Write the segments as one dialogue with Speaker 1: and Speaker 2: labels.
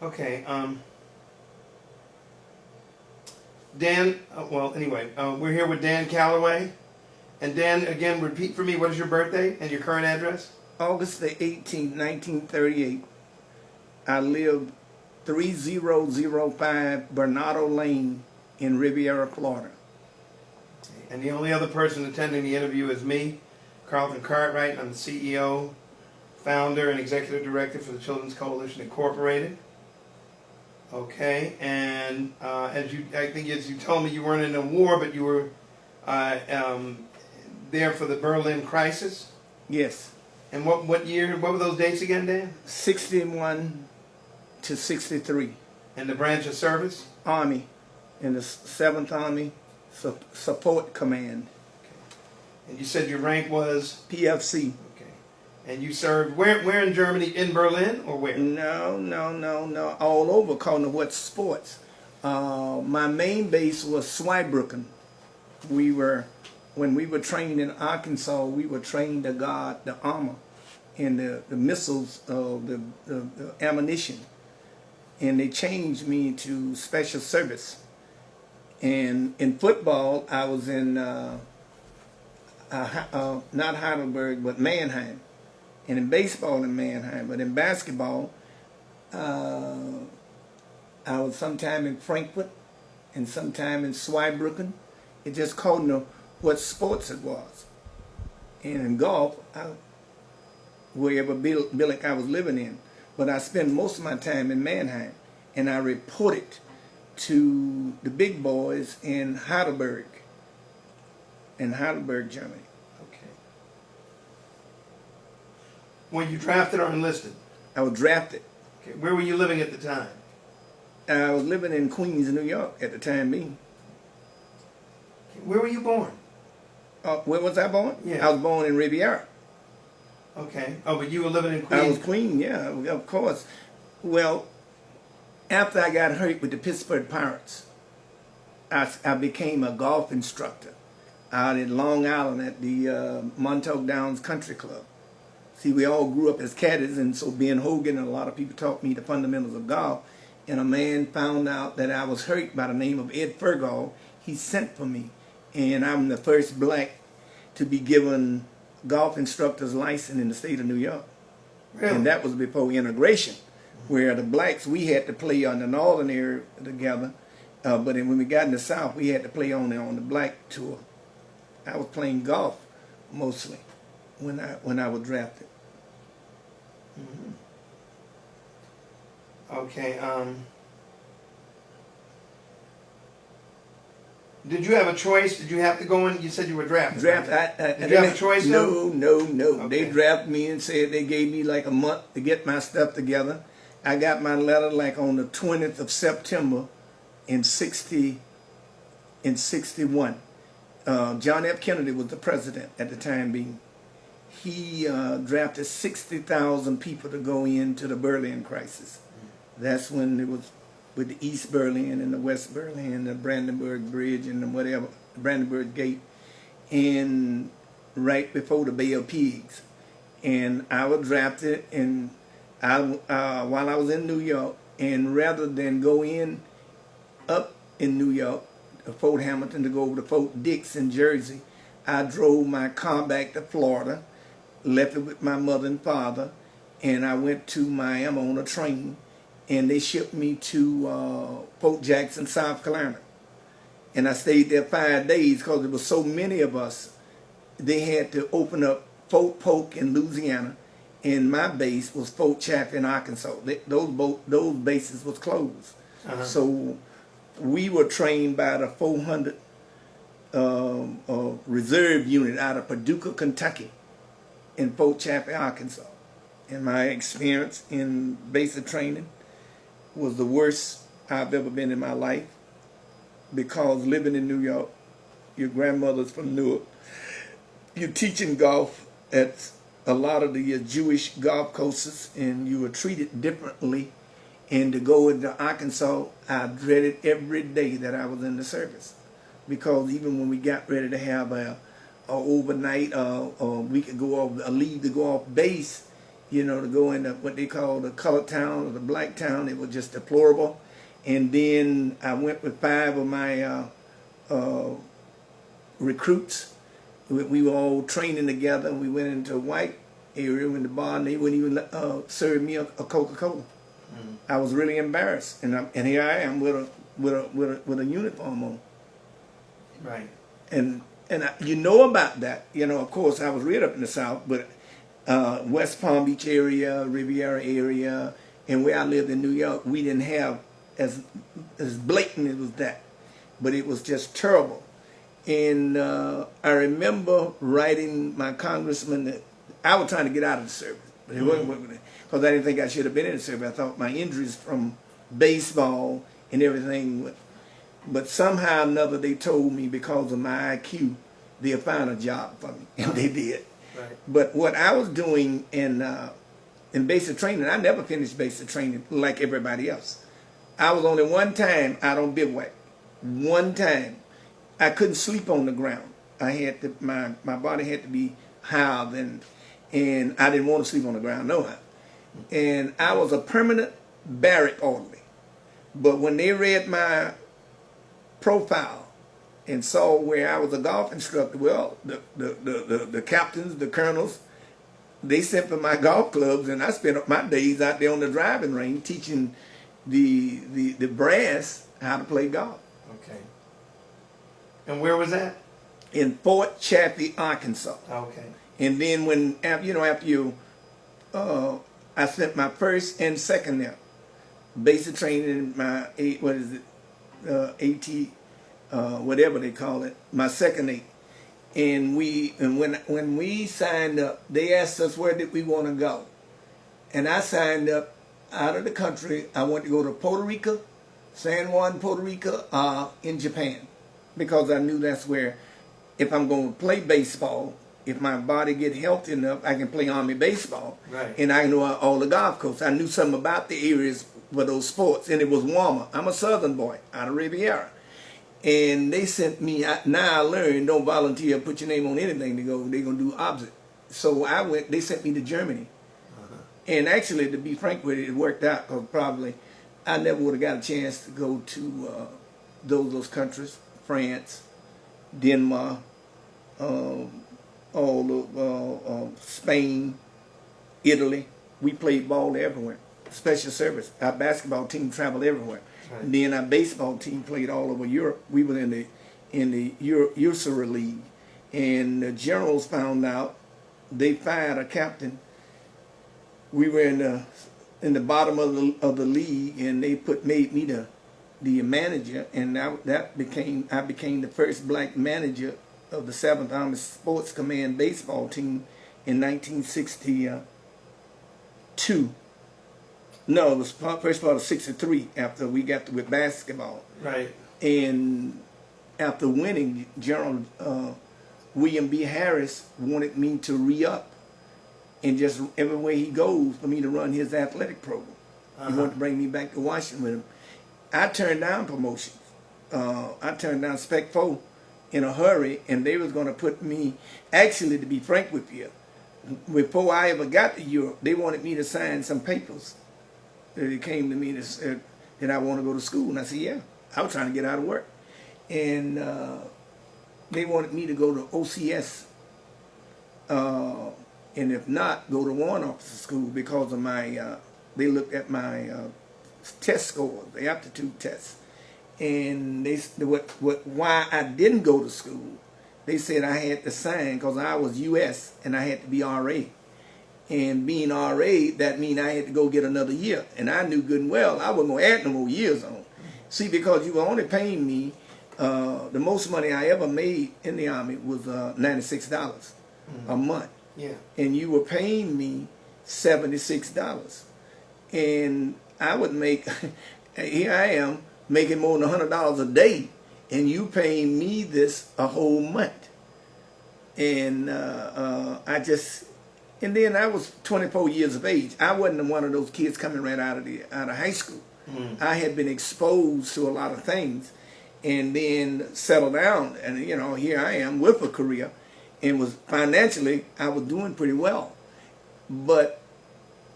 Speaker 1: Okay. Dan, well, anyway, we're here with Dan Calloway. And Dan, again, repeat for me, what is your birthday and your current address?
Speaker 2: August the 18th, 1938. I lived 3005 Bernardo Lane in Riviera, Florida.
Speaker 1: And the only other person attending the interview is me, Carlton Cartwright. I'm the CEO, founder, and executive director for the Children's Coalition Incorporated. Okay, and I think as you told me, you weren't in a war, but you were there for the Berlin crisis.
Speaker 2: Yes.
Speaker 1: And what year? What were those dates again, Dan?
Speaker 2: 61 to 63.
Speaker 1: And the branch of service?
Speaker 2: Army, in the 7th Army Support Command.
Speaker 1: And you said your rank was?
Speaker 2: PFC.
Speaker 1: Okay. And you served where in Germany? In Berlin or where?
Speaker 2: No. All over, calling it what sports. My main base was Zweibrücken. When we were trained in Arkansas, we were trained to guard the armor and the missiles, the ammunition. And they changed me to special service. And in football, I was in not Heidelberg, but Mannheim. And in baseball in Mannheim. But in basketball, I was sometime in Frankfurt and sometime in Zweibrücken. It just called them what sports it was. And in golf, wherever Billick I was living in. But I spent most of my time in Mannheim. And I reported to the big boys in Heidelberg, Germany.
Speaker 1: Okay. Were you drafted or enlisted?
Speaker 2: I was drafted.
Speaker 1: Okay. Where were you living at the time?
Speaker 2: I was living in Queens, New York at the time being.
Speaker 1: Okay. Where were you born?
Speaker 2: Where was I born?
Speaker 1: Yeah.
Speaker 2: I was born in Riviera.
Speaker 1: Okay. Oh, but you were living in Queens?
Speaker 2: I was Queen, yeah, of course. Well, after I got hurt with the Pittsburgh Pirates, I became a golf instructor out in Long Island at the Montauk Downs Country Club. See, we all grew up as caddies, and so Ben Hogan and a lot of people taught me the fundamentals of golf. And a man found out that I was hurt by the name of Ed Fergal. He sent for me, and I'm the first black to be given golf instructor's license in the state of New York.
Speaker 1: Really?
Speaker 2: And that was before integration, where the blacks, we had to play on the northern area together, but then when we got in the south, we had to play on the black tour. I was playing golf mostly when I was drafted.
Speaker 1: Mm-hmm. Okay. Did you have a choice? Did you have to go in? You said you were drafted. Did you have a choice?
Speaker 2: No.
Speaker 1: Okay.
Speaker 2: They drafted me and said they gave me like a month to get my stuff together. I got my letter like on the 20th of September in 61. John F. Kennedy was the president at the time being. He drafted 60,000 people to go into the Berlin crisis. That's when it was with the East Berlin and the West Berlin, the Brandenburg Bridge and the whatever, Brandenburg Gate, and right before the Bay of Pigs. And I was drafted, and while I was in New York, and rather than go up in New York, Fort Hamilton, to go over to Fort Dix in Jersey, I drove my car back to Florida, left it with my mother and father, and I went to Miami on a train, and they shipped me to Fort Jackson, South Carolina. And I stayed there 5 days because there were so many of us. They had to open up Fort Polk in Louisiana, and my base was Fort Chaffee in Arkansas. Those bases was closed.
Speaker 1: Uh-huh.
Speaker 2: So we were trained by the 400 reserve unit out of Paducah, Kentucky, in Fort Chaffee, Arkansas. And my experience in basic training was the worst I've ever been in my life, because living in New York, your grandmother's from Newark, you're teaching golf at a lot of the Jewish golf courses, and you were treated differently. And to go into Arkansas, I dreaded every day that I was in the service, because even when we got ready to have a overnight, or we could go off, a leave to go off base, you know, to go into what they call the colored town or the black town. It was just deplorable. And then I went with 5 of my recruits. We were all training together. We went into a white area in the bar, and they wouldn't even serve me a Coca-Cola. I was really embarrassed, and here I am with a uniform on.
Speaker 1: Right.
Speaker 2: And you know about that. You know, of course, I was reared up in the South, but West Palm Beach area, Riviera area, and where I lived in New York, we didn't have as blatant as was that. But it was just terrible. And I remember writing my congressman that I was trying to get out of the service, but it wasn't because I didn't think I should have been in the service. I thought my injuries from baseball and everything. But somehow or another, they told me because of my IQ, they'll find a job for me, and they did.
Speaker 1: Right.
Speaker 2: But what I was doing in basic training, I never finished basic training like everybody else. I was only one time out on bivouac. One time. I couldn't sleep on the ground. I had to, my body had to be howled, and I didn't want to sleep on the ground, no how. And I was a permanent barrack orderly. But when they read my profile and saw where I was a golf instructor, well, the captains, the colonels, they sent for my golf clubs, and I spent my days out there on the driving range teaching the brass how to play golf.
Speaker 1: Okay. And where was that?
Speaker 2: In Fort Chaffee, Arkansas.
Speaker 1: Okay.
Speaker 2: And then when, you know, after you, I spent my first and second there. Basic training in my, whatever they call it, my second 8. And when we signed up, they asked us where did we want to go. And I signed up out of the country. I wanted to go to Puerto Rico, San Juan, Puerto Rico, in Japan. Because I knew that's where, if I'm going to play baseball, if my body get healthy enough, I can play Army baseball.
Speaker 1: Right.
Speaker 2: And I know all the golf courses. I knew something about the areas for those sports, and it was warmer. I'm a Southern boy out of Riviera. And they sent me, now I learned, don't volunteer, put your name on anything to go, they're going to do opposite. So I went, they sent me to Germany. And actually, to be frank with it worked out, because probably I never would have got a chance to go to those countries. France, Denmark, Spain, Italy. We played ball everywhere. Special service. Our basketball team traveled everywhere. Right. And then our baseball team played all over Europe. We were in the Ursura League, and the generals found out. They fired a captain. We were in the bottom of the league, and they made me the manager, and I became the first black manager of the 7th Army Sports Command baseball team in 1962. No, it was first part of 63 after we got with basketball.
Speaker 1: Right.
Speaker 2: And after winning, General William B. Harris wanted me to re-up and just everywhere he goes for me to run his athletic program. He wanted to bring me back to Washington with him. I turned down promotions. I turned down Spec 4 in a hurry, and they was going to put me, actually, to be frank with you, before I ever got to Europe, they wanted me to sign some papers. They came to me and said that I want to go to school, and I said, yeah. I was trying to get out of work. And they wanted me to go to OCS, and if not, go to Warrant Officer School because of my, they looked at my test scores, the aptitude tests, and why I didn't go to school. They said I had to sign because I was U.S. and I had to be RA, and being RA that mean I had to go get another year, and I knew good and well I wasn't going to add no more years on. See, because you were only paying me the most money I ever made in the Army was $96 a month,
Speaker 1: yeah, and
Speaker 2: you were paying me $76, and I would make, here I am, making more than $100 a day, and you paying me this a whole month. And and then I was 24 years of age. I wasn't one of those kids coming right out of high school. I had been exposed to a lot of things, and then settled down, and here I am with a career, and was financially, I was doing pretty well. But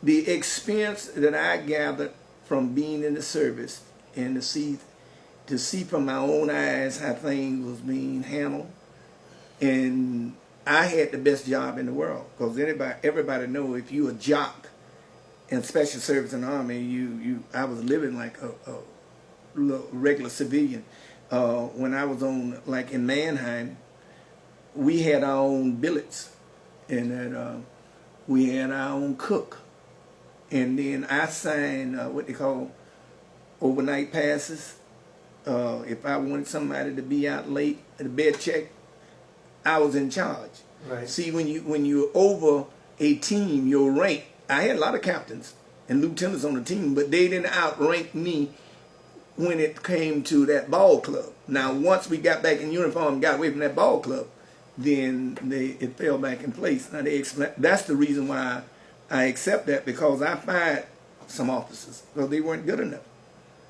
Speaker 2: the experience that I gathered from being in the service and to see from my own eyes how things was being handled, and I had the best job in the world, because everybody know if you a jock in special service in the army, I was living like a regular civilian. When I was on, like in Mannheim, we had our own billets, and that we had our own cook, and then I signed what they call overnight passes. If I wanted somebody to be out late at a bed check, I was in charge.
Speaker 1: Right.
Speaker 2: See, when you're over a team, your rank. I had a lot of captains and lieutenants on the team, but they didn't outrank me when it came to that ball club. Now, once we got back in uniform and got away from that ball club, then it fell back in place. Now that's the reason why I accept that, because I fired some officers because they weren't good enough.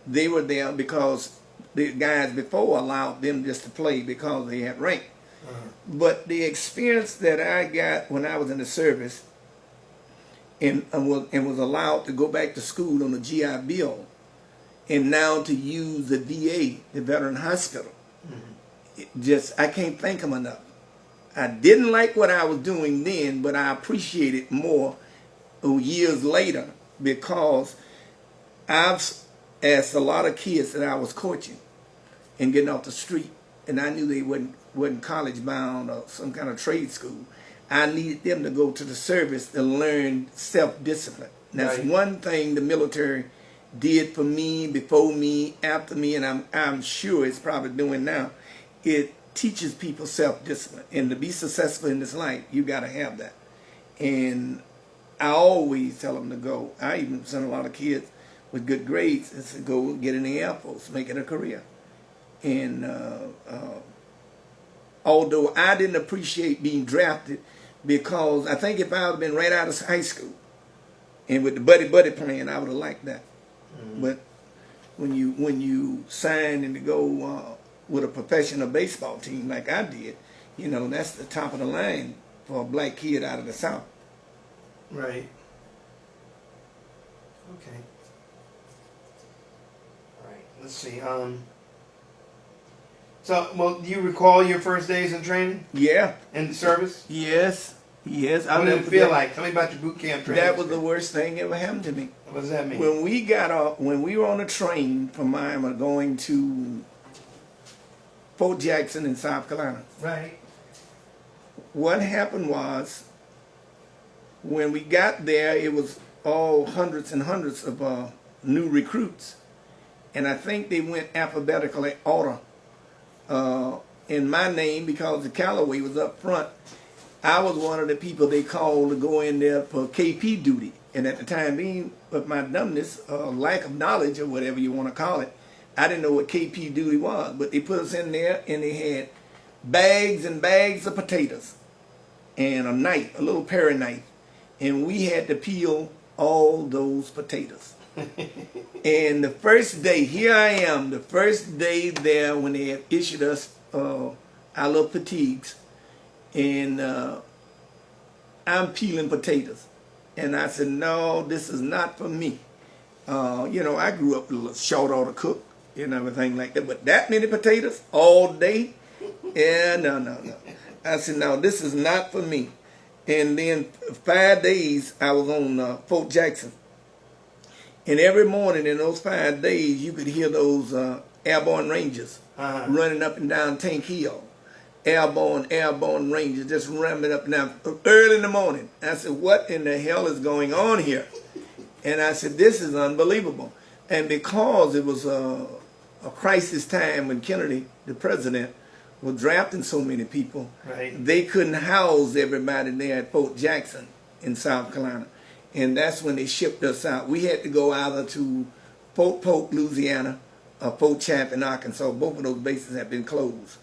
Speaker 2: They were there because the guys before allowed them just to play because they had rank. But the experience that I got when I was in the service and was allowed to go back to school on the GI Bill, and now to use the VA, the Veteran Hospital, I can't thank them enough. I didn't like what I was doing then, but I appreciate it more years later, because I've asked a lot of kids that I was coaching and getting off the street, and I knew they wasn't college bound or some kind of trade school. I needed them to go to the service to learn self-discipline. That's
Speaker 1: Right.
Speaker 2: one thing the military did for me, before me, after me, and I'm sure it's probably doing now. It teaches people self-discipline, and to be successful in this life, you got to have that. And I always tell them to go. I even send a lot of kids with good grades and say, go get in the Air Force, make it a career. And although I didn't appreciate being drafted, because I think if I had been right out of high school and with the buddy plan, I would have liked that. But when you sign and to go with a professional baseball team like I did, that's the top of the line for a black kid out of the South.
Speaker 1: Right. Okay. All right. Let's see. So, well, do you recall your first days in training
Speaker 2: Yeah.
Speaker 1: in the service?
Speaker 2: Yes.
Speaker 1: What did it feel like? Tell me about your boot camp training.
Speaker 2: That was the worst thing ever happened to me.
Speaker 1: What does that mean?
Speaker 2: When we were on a train from Miami going to Fort Jackson in South Carolina,
Speaker 1: Right.
Speaker 2: what happened was, when we got there, it was all hundreds and hundreds of new recruits, and I think they went alphabetical order in my name, because the Calloway was up front. I was one of the people they called to go in there for KP duty. And at the time being, with my dumbness, lack of knowledge, or whatever you want to call it, I didn't know what KP duty was. But they put us in there, and they had bags and bags of potatoes and a knife, a little paring knife. And we had to peel all those potatoes. And the first day, here I am, the first day there when they had issued us our little fatigues, and I'm peeling potatoes. And I said, no, this is not for me. I grew up with a short order cook and everything like that, but that many potatoes all day? Yeah, no. I said, no, this is not for me. And then 5 days I was on Fort Jackson. And every morning in those 5 days, you could hear those airborne rangers running up and down Tank Hill. Airborne rangers just running up and down early in the morning. I said, what in the hell is going on here? And I said, this is unbelievable. And because it was a crisis time when Kennedy, the president, was drafting so many people,
Speaker 1: Right.
Speaker 2: they couldn't house everybody there at Fort Jackson in South Carolina. And that's when they shipped us out. We had to go either to Fort Polk, Louisiana, or Fort Champ in Arkansas. Both of those bases had been closed.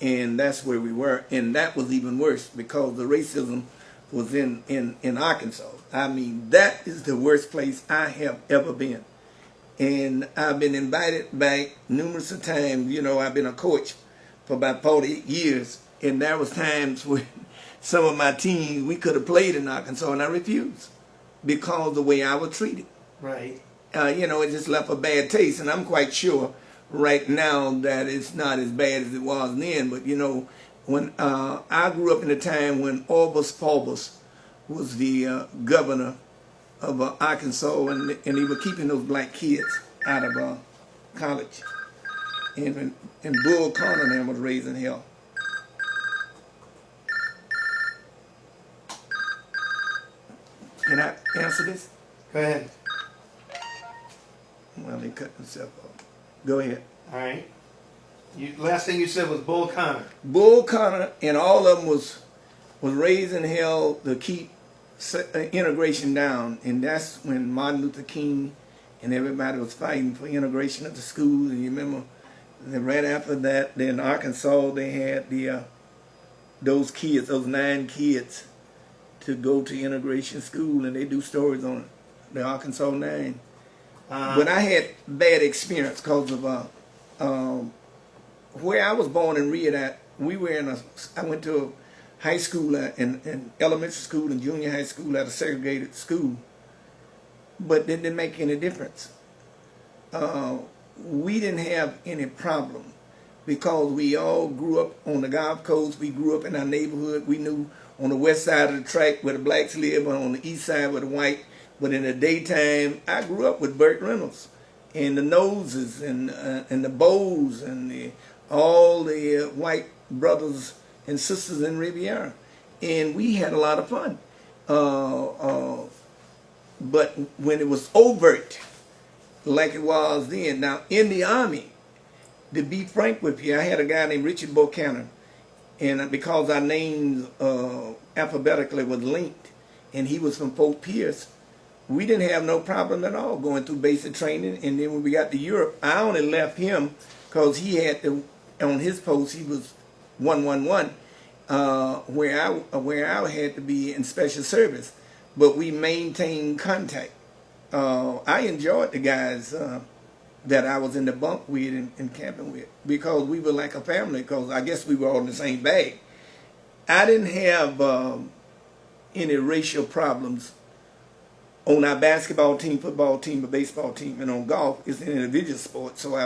Speaker 2: And that's where we were. And that was even worse, because the racism was in Arkansas. I mean, that is the worst place I have ever been. And I've been invited back numerous of times. I've been a coach for about 48 years. And there was times when some of my teams, we could have played in Arkansas, and I refused. because of the way I was treated.
Speaker 1: Right.
Speaker 2: You know, it just left a bad taste, and I'm quite sure right now that it's not as bad as it was then. But you know, when I grew up in a time when Orbus Paulus was the governor of Arkansas, and he was keeping those black kids out of college, and Bull Connor and them was raising hell. Can I answer this?
Speaker 1: Go ahead.
Speaker 2: Well, they cut themselves off. Go ahead.
Speaker 1: All right. Last thing you said was Bull Connor.
Speaker 2: Bull Connor and all of them was raising hell to keep integration down, and that's when Martin Luther King and everybody was fighting for integration of the schools. And you remember that right after that, in Arkansas, they had those 9 kids to go to integration school, and they do stories on it, the Arkansas 9. But I had bad experience because of where I was born and reared at. I went to a high school and elementary school and junior high school at a segregated school, but it didn't make any difference. We didn't have any problem because we all grew up on the Gulf Coast. We grew up in our neighborhood. We knew on the west side of the track where the blacks live, and on the east side where the white. But in the daytime, I grew up with Burt Reynolds and the Noses and the Bows and all the white brothers and sisters in Riviera, and we had a lot of fun. But when it was overt, like it was then, now in the Army, to be frank with you, I had a guy named Richard Buchanan, and because our names alphabetically was linked, and he was from Fort Pierce, we didn't have no problem at all going through basic training. And then when we got to Europe, I only left him because he had to, on his post, he was 111, where I had to be in special service. But we maintained contact. I enjoyed the guys that I was in the bunk with and camping with, because we were like a family, because I guess we were all in the same bag. I didn't have any racial problems on our basketball team, football team, or baseball team, and on golf. It's an individual sport, so I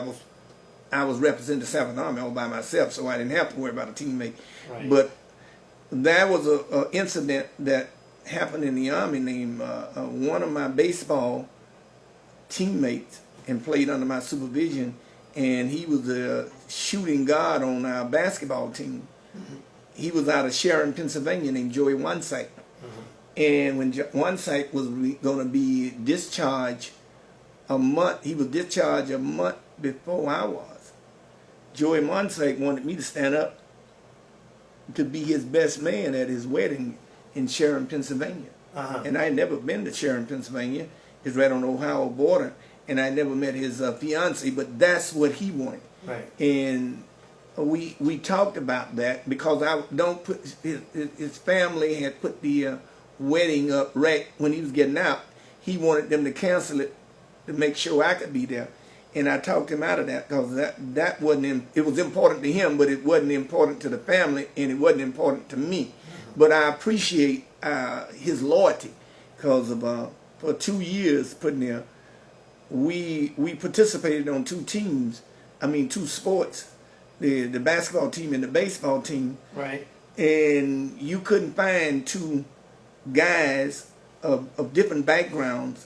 Speaker 2: was representing the Seventh Army all by myself, so I didn't have to worry about a teammate.
Speaker 1: Right.
Speaker 2: But there was an incident that happened in the Army. Named one of my baseball teammates and played under my supervision, and he was a shooting guard on our basketball team. Mm-hmm. He was out of Sharon, Pennsylvania, named Joey Wansight. And when Wansight was going to be discharged he was discharged a month before I was. Joey Wansight wanted me to stand up to be his best man at his wedding in Sharon, Pennsylvania. And I had never been to Sharon, Pennsylvania. It's right on the Ohio border, and I never met his fiance, but that's what he wanted.
Speaker 1: Right.
Speaker 2: And we talked about that, because I don't put his family had put the wedding up right when he was getting out. He wanted them to cancel it to make sure I could be there, and I talked him out of that, because that wasn't it was important to him, but it wasn't important to the family, and it wasn't important to me. But I appreciate his loyalty, because of for 2 years putting there, we participated on 2 teams. I mean 2 sports, the basketball team and the baseball team.
Speaker 1: Right.
Speaker 2: And you couldn't find 2 guys of different backgrounds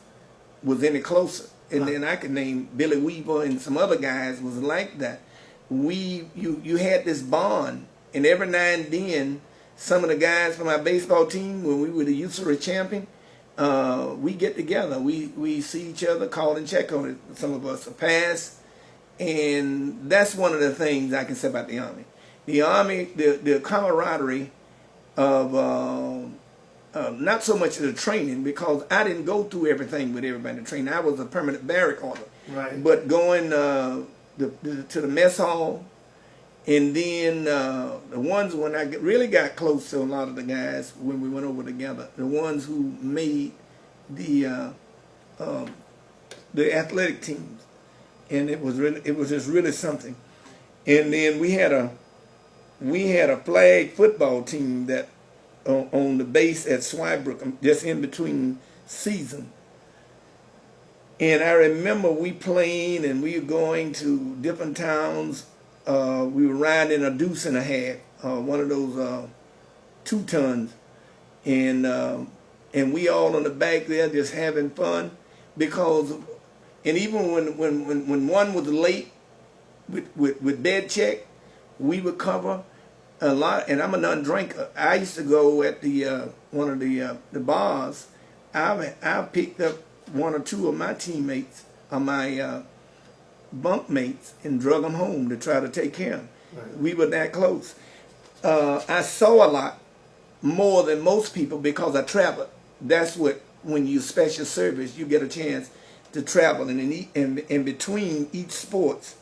Speaker 2: was any closer. And then I could name Billy Weaver and some other guys was like that. You had this bond, and every now and then, some of the guys from our baseball team, when we were the USARA champion, we get together. We see each other, call and check on it. Some of us are past, and that's one of the things I can say about the Army. The Army, the camaraderie of not so much of the training, because I didn't go through everything with everybody in the training. I was a permanent barrack order.
Speaker 1: Right.
Speaker 2: But going to the mess hall, and then the ones when I really got close to a lot of the guys when we went over together, the ones who made the athletic teams, and it was just really something. And then we had a flag football team that on the base at Swybrook, just in between season. And I remember we playing and we were going to different towns. We were riding in a deuce and a half, one of those 2 tons, and we all on the back there just having fun because, and even when one was late with bed check, we would cover a lot. And I'm a non-drinker. I used to go at the one of the bars. I picked up 1 or 2 of my teammates or my bunk mates and drug them home to try to take care of them. Right. We were that close. I saw a lot more than most people because I traveled. That's what, when you special service, you get a chance to travel. And in between each sport,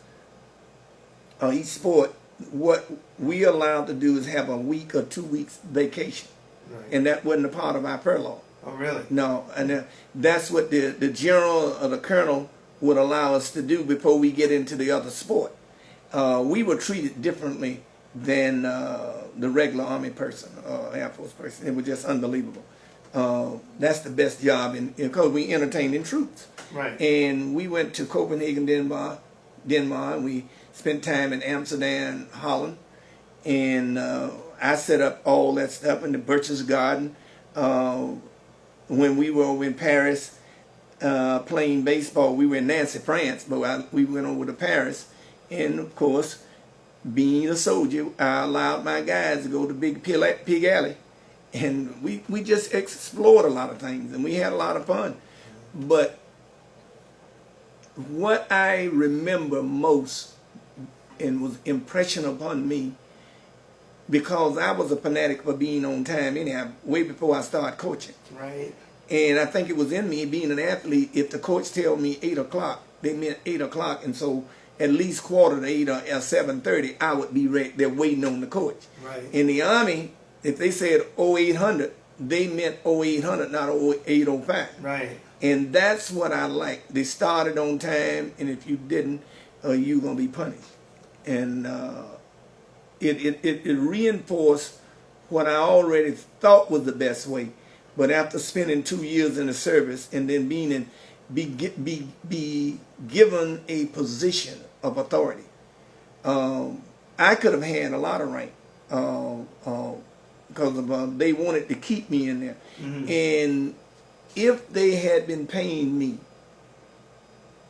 Speaker 2: what we allowed to do is have a week or 2 weeks vacation. Right. And that wasn't a part of our furlough.
Speaker 1: Oh, really?
Speaker 2: No, and that's what the general or the colonel would allow us to do before we get into the other sport. We were treated differently than the regular Army person, Air Force person. It was just unbelievable. That's the best job because we entertained in troops.
Speaker 1: Right.
Speaker 2: And we went to Copenhagen, Denmark, and we spent time in Amsterdam, Holland, and I set up all that stuff in the Birch's Garden. When we were over in Paris playing baseball, we were in Nancy, France, but we went over to Paris. And, of course, being a soldier, I allowed my guys to go to Big Pig Alley. And we just explored a lot of things, and we had a lot of fun. But what I remember most and was impression upon me, because I was a fanatic for being on time anyhow, way before I started coaching.
Speaker 1: Right.
Speaker 2: And I think it was in me, being an athlete, if the coach tell me 8 o'clock, they meant 8 o'clock, and so at least quarter to 8 or 7:30, I would be ready. They're waiting on the coach.
Speaker 1: Right.
Speaker 2: In the Army, if they said 0800, they meant 0800, not 0805.
Speaker 1: Right.
Speaker 2: And that's what I like. They started on time, and if you didn't, you were going to be punished. And it reinforced what I already thought was the best way. But after spending 2 years in the service and then be given a position of authority, I could have had a lot of rank because they wanted to keep me in there. Mm-hmm. And if they had been paying me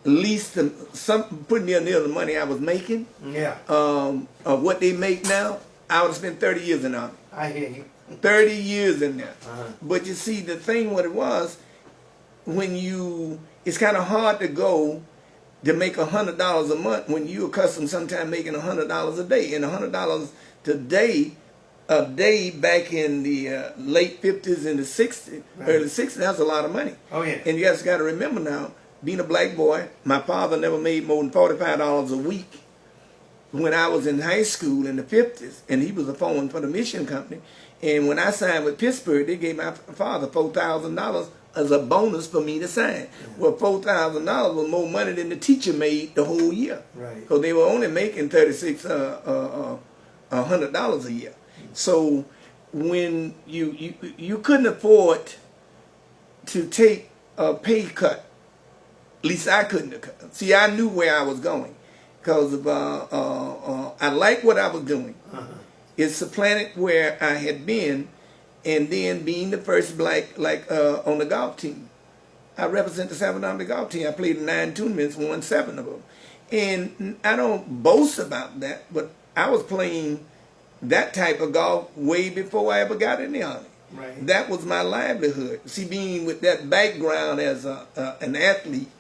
Speaker 2: at least putting near the money I was making,
Speaker 1: yeah,
Speaker 2: what they make now, I would have spent 30 years in the Army.
Speaker 1: I hear you.
Speaker 2: 30 years in there.
Speaker 1: Uh-huh.
Speaker 2: But you see, the thing what it was, it's kind of hard to go to make $100 a month when you accustomed sometimes making $100 a day. And $100 today, a day back in the late 50s and the 60s, right, early 60s, that's a lot of money.
Speaker 1: Oh, yeah.
Speaker 2: And you guys got to remember now, being a black boy, my father never made more than $45 a week when I was in high school in the 50s, and he was a foreman for the mission company. And when I signed with Pittsburgh, they gave my father $4,000 as a bonus for me to sign. Mm-hmm. Well, $4,000 was more money than the teacher made the whole year. Right. Because they were only making $100 a year. Mm-hmm. So when you couldn't afford to take a pay cut, at least I couldn't. See, I knew where I was going because I liked what I was doing. Uh-huh. It supplanted where I had been, and then being the first black on the golf team. I represent the 7th Army golf team. I played in 9 tournaments, won 7 of them. And I don't boast about that, but I was playing that type of golf way before I ever got in the Army. Right. That was my livelihood. See, being with that background as an athlete,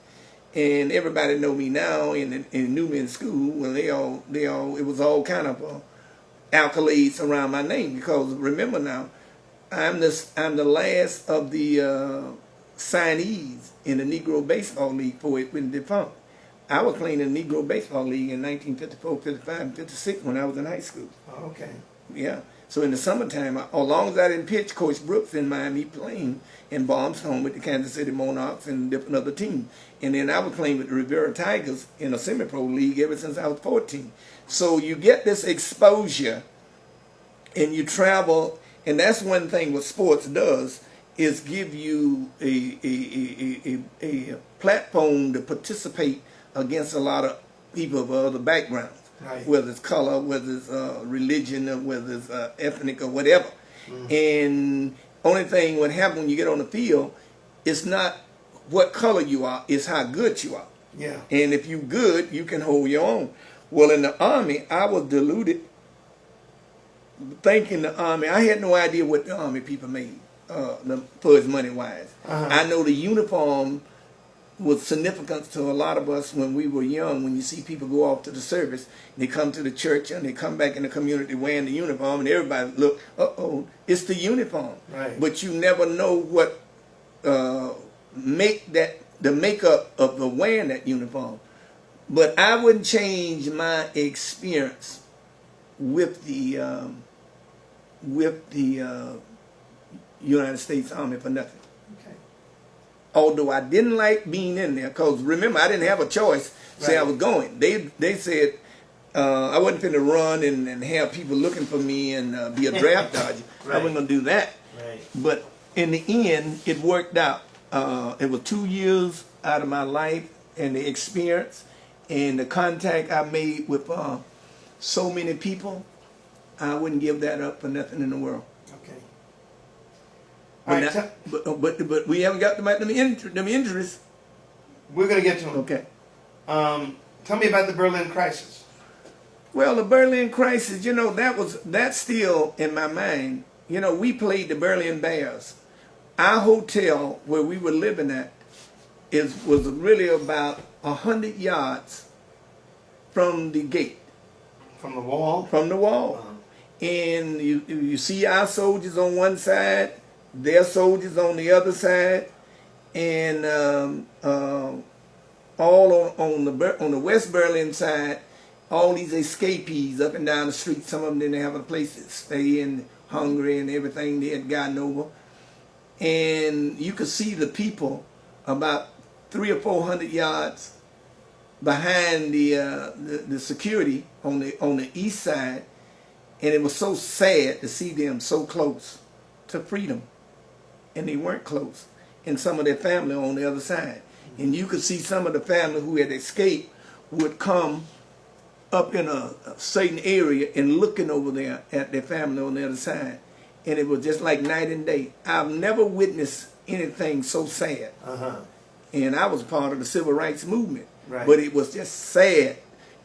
Speaker 2: and everybody know me now and knew me in school. Well, they all it was all kind of accolades around my name, because remember now, I'm the last of the signees in the Negro Baseball League before it went defunct. I was playing in the Negro Baseball League in 1954, 55, and 56 when I was in high school. Oh, okay. Yeah. So in the summertime, as long as I didn't pitch, Coach Brooks in Miami playing in Barmstone with the Kansas City Monarchs and different other teams. And then I was playing with the Rivera Tigers in a semi-pro league ever since I was 14. So you get this exposure and you travel, and that's one thing what sports does, is give you a platform to participate against a lot of people of other backgrounds,
Speaker 1: Right.
Speaker 2: whether it's color, whether it's religion, or whether it's ethnic or whatever. And only thing what happens when you get on the field, it's not what color you are, it's how good you are.
Speaker 1: Yeah.
Speaker 2: And if you good, you can hold your own. Well, in the Army, I was deluded thinking the Army, I had no idea what the Army people made for as money wise. I know the uniform was significant to a lot of us when we were young. When you see people go off to the service, they come to the church and they come back in the community wearing the uniform, and everybody look, it's the uniform.
Speaker 1: Right.
Speaker 2: But you never know what make that the makeup of the wearing that uniform. But I wouldn't change my experience with the United States Army for nothing.
Speaker 1: Okay.
Speaker 2: Although I didn't like being in there, because remember, I didn't have a choice. Say I
Speaker 1: Right.
Speaker 2: was going. They said I wasn't finna run and have people looking for me and be a draft dodger. I
Speaker 1: Right.
Speaker 2: wasn't gonna do that.
Speaker 1: Right.
Speaker 2: But in the end, it worked out. It was 2 years out of my life, and the experience and the contact I made with so many people, I wouldn't give that up for nothing in the world.
Speaker 1: Okay.
Speaker 2: But,
Speaker 1: All right.
Speaker 2: but we haven't got them injuries.
Speaker 1: We're gonna get to them.
Speaker 2: Okay.
Speaker 1: Tell me about the Berlin crisis.
Speaker 2: Well, the Berlin crisis, that's still in my mind. We played the Berlin Bears. Our hotel where we were living at was really about 100 yards from the gate,
Speaker 1: From the wall.
Speaker 2: from the wall. And you see our soldiers on one side, their soldiers on the other side, and all on the West Berlin side, all these escapees up and down the street. Some of them didn't have a place to stay, and hungry and everything they had gotten over. And you could see the people about 300 or 400 yards behind the security on the east side, and it was so sad to see them so close to freedom, and they weren't close, and some of their family on the other side. And you could see some of the family who had escaped would come up in a certain area and looking over there at their family on the other side. And it was just like night and day. I've never witnessed anything so sad. And I was part of the civil rights movement.
Speaker 1: Right.
Speaker 2: But it was just sad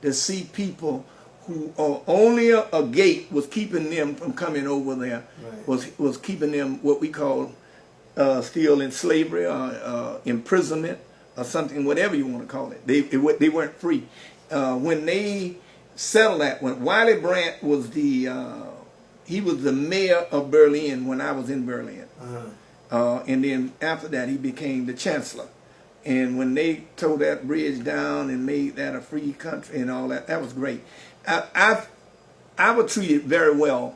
Speaker 2: to see people who only a gate was keeping them from coming over there,
Speaker 1: Right.
Speaker 2: was keeping them what we call still in slavery or imprisonment or something, whatever you want to call it. They weren't free. When they settled that, when Wiley Brandt was he was the mayor of Berlin when I was in Berlin. And then after that, he became the chancellor. And when they tore that bridge down and made that a free country and all that, that was great. I was treated very well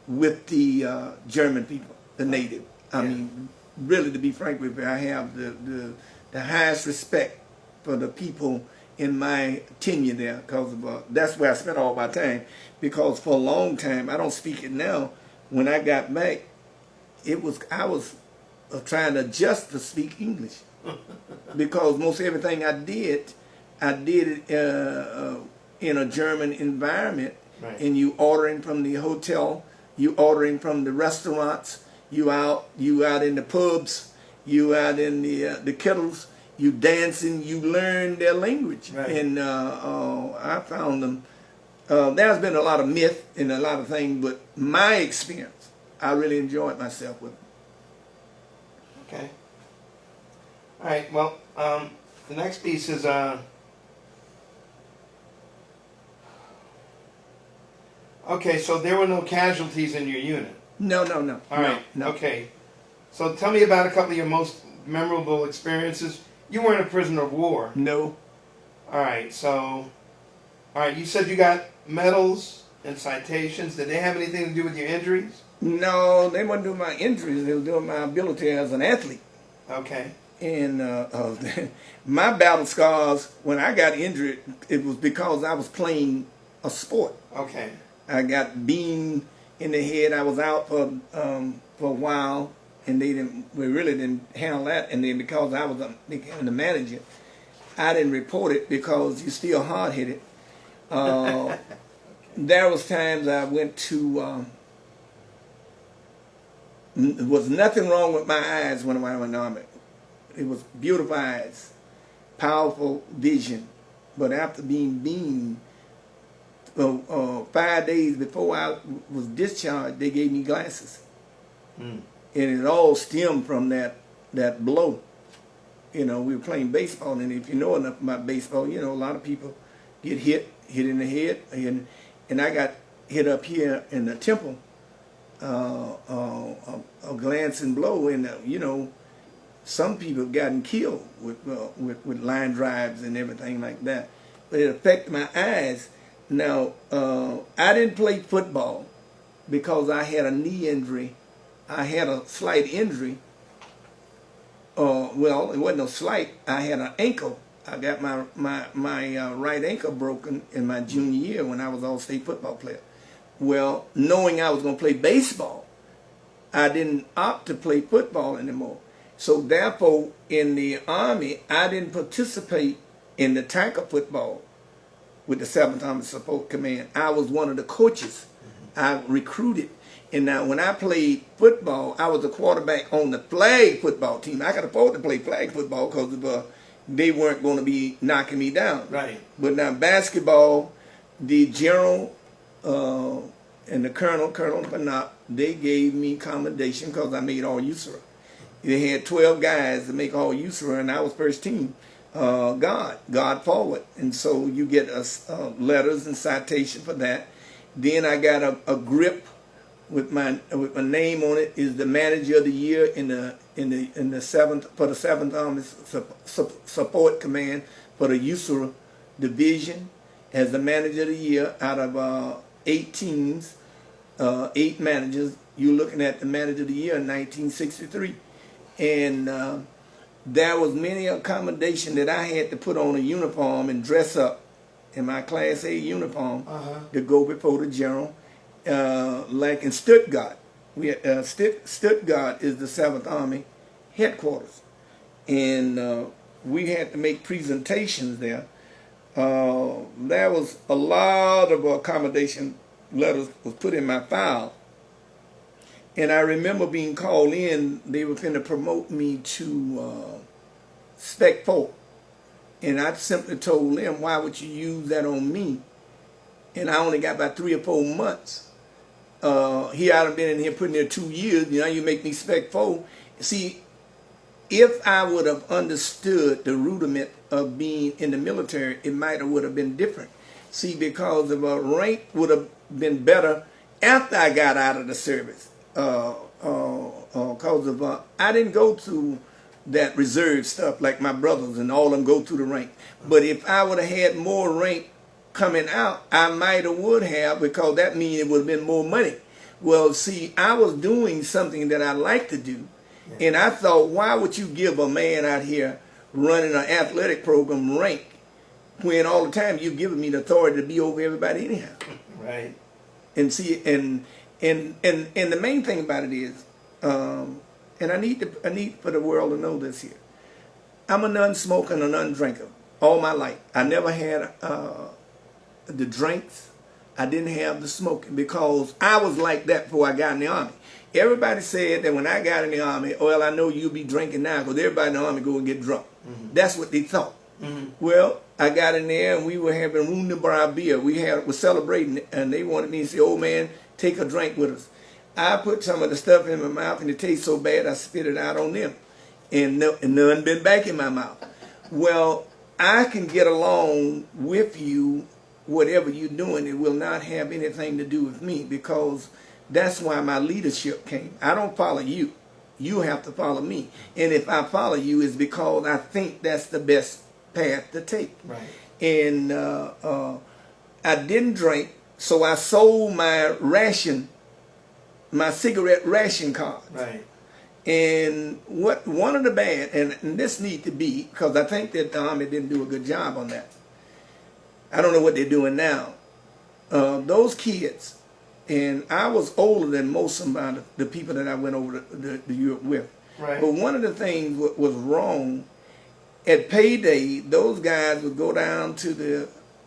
Speaker 2: with the German people, the native. I mean, really, to be frank with you, I have the highest respect for the people in my tenure there, because that's where I spent all my time. Because for a long time, I don't speak it now. When I got back, I was trying to adjust to speak English, because most everything I did it in a German environment.
Speaker 1: Right.
Speaker 2: And you ordering from the hotel, you ordering from the restaurants, you out in the pubs, you out in the kettles, you dancing, you learn their language.
Speaker 1: Right.
Speaker 2: And I found them. There's been a lot of myth and a lot of things, but my experience, I really enjoyed myself with them.
Speaker 1: Okay. All right. Well, the next piece is okay. So there were no casualties in your unit.
Speaker 2: No.
Speaker 1: All right.
Speaker 2: No.
Speaker 1: Okay. So tell me about a couple of your most memorable experiences. You weren't a prisoner of war.
Speaker 2: No.
Speaker 1: All right. So, all right. You said you got medals and citations. Did they have anything to do with your injuries?
Speaker 2: No, they weren't doing my injuries. They were doing my ability as an athlete.
Speaker 1: Okay.
Speaker 2: And my battle scars, when I got injured, it was because I was playing a sport.
Speaker 1: Okay.
Speaker 2: I got beamed in the head. I was out for a while, and we really didn't handle that. And then because I was the manager, I didn't report it because you're still hard-headed. There was times I went to, there was nothing wrong with my eyes when I went in the Army. It was beautiful eyes, powerful vision. But after being beamed, 5 days before I was discharged, they gave me glasses. And it all stemmed from that blow. You know, we were playing baseball, and if you know enough about baseball, you know, a lot of people get hit in the head, and I got hit up here in the temple, a glancing blow, and you know, some people have gotten killed with line drives and everything like that. But it affected my eyes. Now, I didn't play football because I had a knee injury. I had a slight injury. Well, it wasn't a slight. I had an ankle. I got my right ankle broken in my junior year when I was all-state football player. Well, knowing I was going to play baseball, I didn't opt to play football anymore. So therefore, in the Army, I didn't participate in the tackle football with the 7th Army Support Command. I was one of the coaches. I recruited. And now when I played football, I was a quarterback on the flag football team. I could afford to play flag football because they weren't going to be knocking me down. Right. But now basketball, the general and the colonel Panop, they gave me commendation because I made all-USERA. They had 12 guys to make all-USERA, and I was first team. God forward. And so you get letters and citation for that. Then I got a grip with my name on it, is the manager of the year in the 7th for the 7th Army Support Command for the USERA division as the manager of the year out of 8 teams, 8 managers. You're looking at the manager of the year in 1963, and there was many accommodation that I had to put on a uniform and dress up in my Class A uniform to go before the general. Like in Stuttgart, Stuttgart is the 7th Army headquarters, and we had to make presentations there. There was a lot of accommodation letters was put in my file, and I remember being called in. They were going to promote me to Spec 4, and I simply told them, why would you use that on me? And I only got about 3 or 4 months. Here I've been in here putting there 2 years. You know, you make me Spec 4. See, if I would have understood the rudiment of being in the military, it would have been different. See, because of a rank would have been better after I got out of the service. Because of I didn't go through that reserve stuff like my brothers and all of them go through the rank. But if I would have had more rank coming out, I might have would have, because that means it would have been more money. Well, see, I was doing something that I like to do, and I thought, why would you give a man out here running an athletic program rank when all the time you're giving me the authority to be over everybody anyhow? Right. And see, and the main thing about it is, and I need for the world to know this here. I'm a non-smoker and a non-drinker all my life. I never had the drinks. I didn't have the smoking because I was like that before I got in the Army. Everybody said that when I got in the Army, well, I know you'll be drinking now because everybody in the Army go and get drunk. That's what they thought. Well, I got in there and we were having wunderbar beer. We were celebrating, and they wanted me to say, "Oh man, take a drink with us." I put some of the stuff in my mouth and it tastes so bad I spit it out on them, and none been back in my mouth. Well, I can get along with you, whatever you're doing. It will not have anything to do with me, because that's why my leadership came. I don't follow you. You have to follow me. And if I follow you, it's because I think that's the best path to take. Right. And I didn't drink, so I sold my cigarette ration cards. Right. And one of the bad, and this need to be, because I think that the Army didn't do a good job on that. I don't know what they're doing now. Those kids And I was older than most of the people that I went over to Europe with.
Speaker 1: Right.
Speaker 2: But one of the things was wrong. At payday, those guys would go down to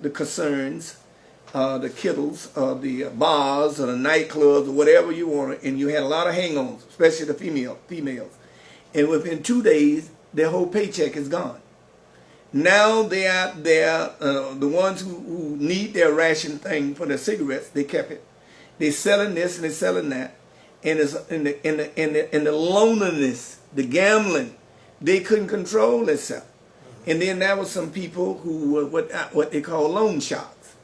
Speaker 2: the concerns, the kittles, the bars, or the nightclubs, or whatever you wanted, and you had a lot of hang-ons, especially the females. And within 2 days, their whole paycheck is gone. Now they're out there, the ones who need their ration thing for their cigarettes, they kept it. They're selling this and they're selling that, and it's in the loneliness, the gambling, they couldn't control themselves. And then there was some people who were what they call loan sharks,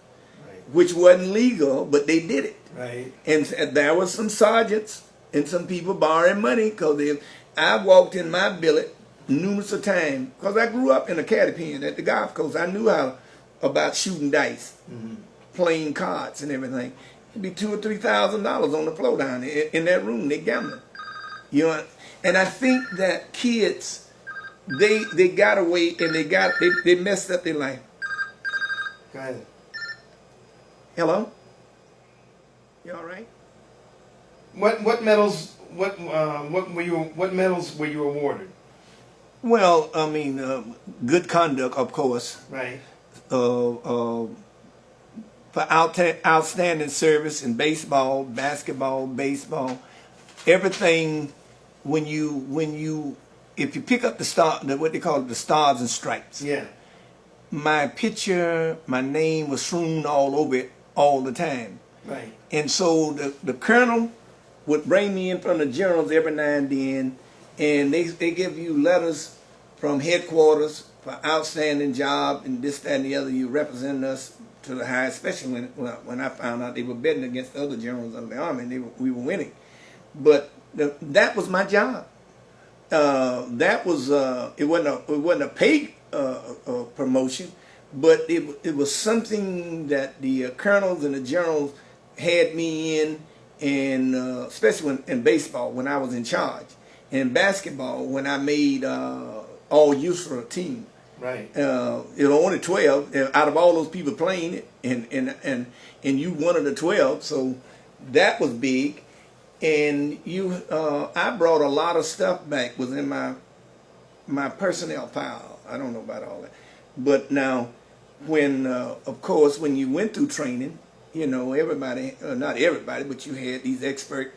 Speaker 1: Right.
Speaker 2: which wasn't legal, but they did it.
Speaker 1: Right.
Speaker 2: And there was some sergeants and some people borrowing money because I walked in my billet numerous of times because I grew up in a caddy pen at the golf course. I knew how about shooting dice, playing cards and everything. It'd be $2,000 or $3,000 on the floor down there in that room. They gambling, you know. And I think that kids, they got away and they messed up their life.
Speaker 1: Go ahead.
Speaker 2: Hello, you all right?
Speaker 1: What medals? What medals were you awarded?
Speaker 2: Well, I mean, good conduct, of course.
Speaker 1: Right.
Speaker 2: For outstanding service in baseball, basketball, baseball, everything. When you if you pick up what they call the stars and stripes.
Speaker 1: Yeah.
Speaker 2: My picture, my name was strewn all over it all the time.
Speaker 1: Right.
Speaker 2: And so the colonel would bring me in front of generals every now and then, and they give you letters from headquarters for outstanding job and this, that, and the other. You represent us to the high, especially when I found out they were betting against the other generals of the army, and we were winning. But that was my job. That was it wasn't a paid promotion, but it was something that the colonels and the generals had me in, and especially in baseball when I was in charge, and in basketball when I made all youth for a team.
Speaker 1: Right.
Speaker 2: It was only 12 out of all those people playing it, and you one of the 12, so that was big. And I brought a lot of stuff back, was in my personnel file. I don't know about all that, but now, when of course when you went through training, you know, everybody, not everybody, but you had these experts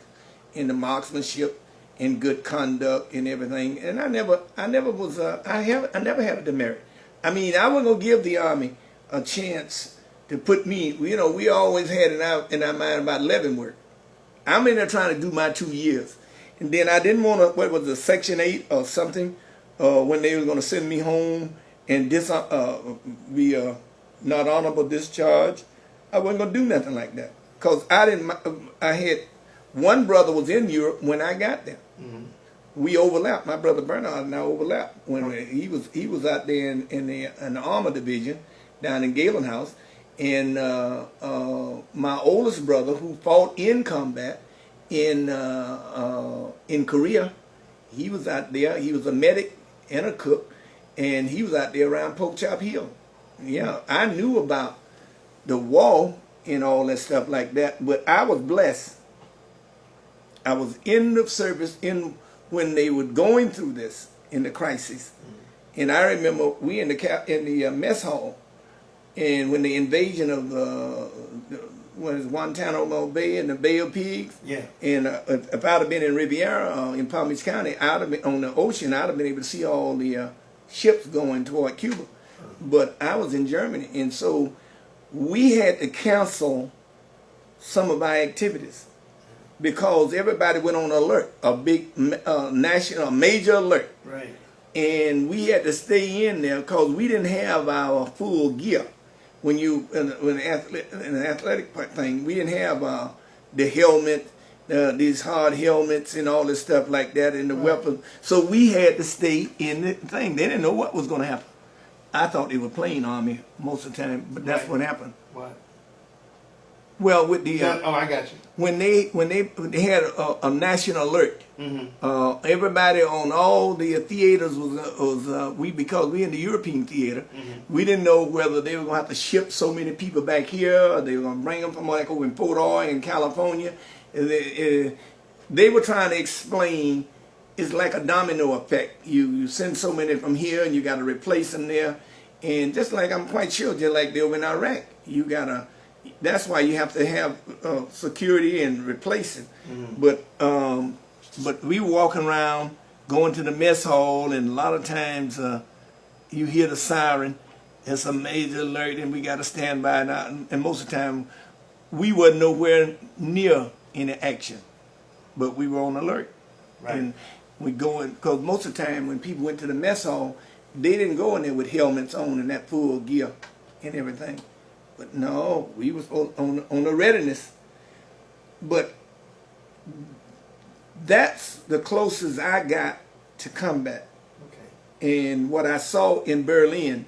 Speaker 2: in the marksmanship and good conduct and everything. And I never had a demerit. I mean, I wasn't gonna give the Army a chance to put me. You know, we always had in our mind about Leavenworth. I'm in there trying to do my 2 years, and then I didn't want to. What was it, Section 8 or something? When they were going to send me home and be not honorable discharge, I wasn't going to do nothing like that because I didn't. I had one brother was in Europe when I got there. Mm-hmm. We overlapped. My brother Bernard and I overlapped when he was out there in the armor division down in Galen House. And my oldest brother, who fought in combat in Korea, he was out there. He was a medic and a cook, and he was out there around Pork Chop Hill. Yeah, I knew about the war and all that stuff like that, but I was blessed. I was in the service when they were going through this in the crisis, and I remember we in the mess hall. And when the invasion of Guantanamo Bay and the Bay of Pigs,
Speaker 1: yeah.
Speaker 2: And if I'd have been in Riviera in Palm Beach County, I'd have been on the ocean. I'd have been able to see all the ships going toward Cuba. But I was in Germany, and so we had to cancel some of our activities because everybody went on alert, a big major alert.
Speaker 1: Right. And
Speaker 2: we had to stay in there because we didn't have our full gear. When you in an athletic thing, we didn't have the helmet, these hard helmets and all this stuff like that, and the weapons. So we had to stay in the thing. They didn't know what was going to happen. I thought they were playing Army most of the time, but that's what happened.
Speaker 1: What?
Speaker 2: Well, with the
Speaker 1: Oh, I got you.
Speaker 2: when they had a national alert, everybody on all the theaters was because we in the European theater, we didn't know whether they were gonna have to ship so many people back here, or they were gonna bring them from like over in Port Oil in California. And they were trying to explain it's like a domino effect. You send so many from here, and you got to replace them there. And just like I'm quite sure, just like they over in Iraq, you gotta. That's why you have to have security and replace it. But we were walking around, going to the mess hall, and a lot of times you hear the siren. It's a major alert, and we got to stand by. And most of the time, we wasn't nowhere near any action, but we were on alert.
Speaker 1: Right.
Speaker 2: And we going because most of the time when people went to the mess hall, they didn't go in there with helmets on and that full gear and everything. But no, we was on the readiness. But that's the closest I got to combat. Okay. And what I saw in Berlin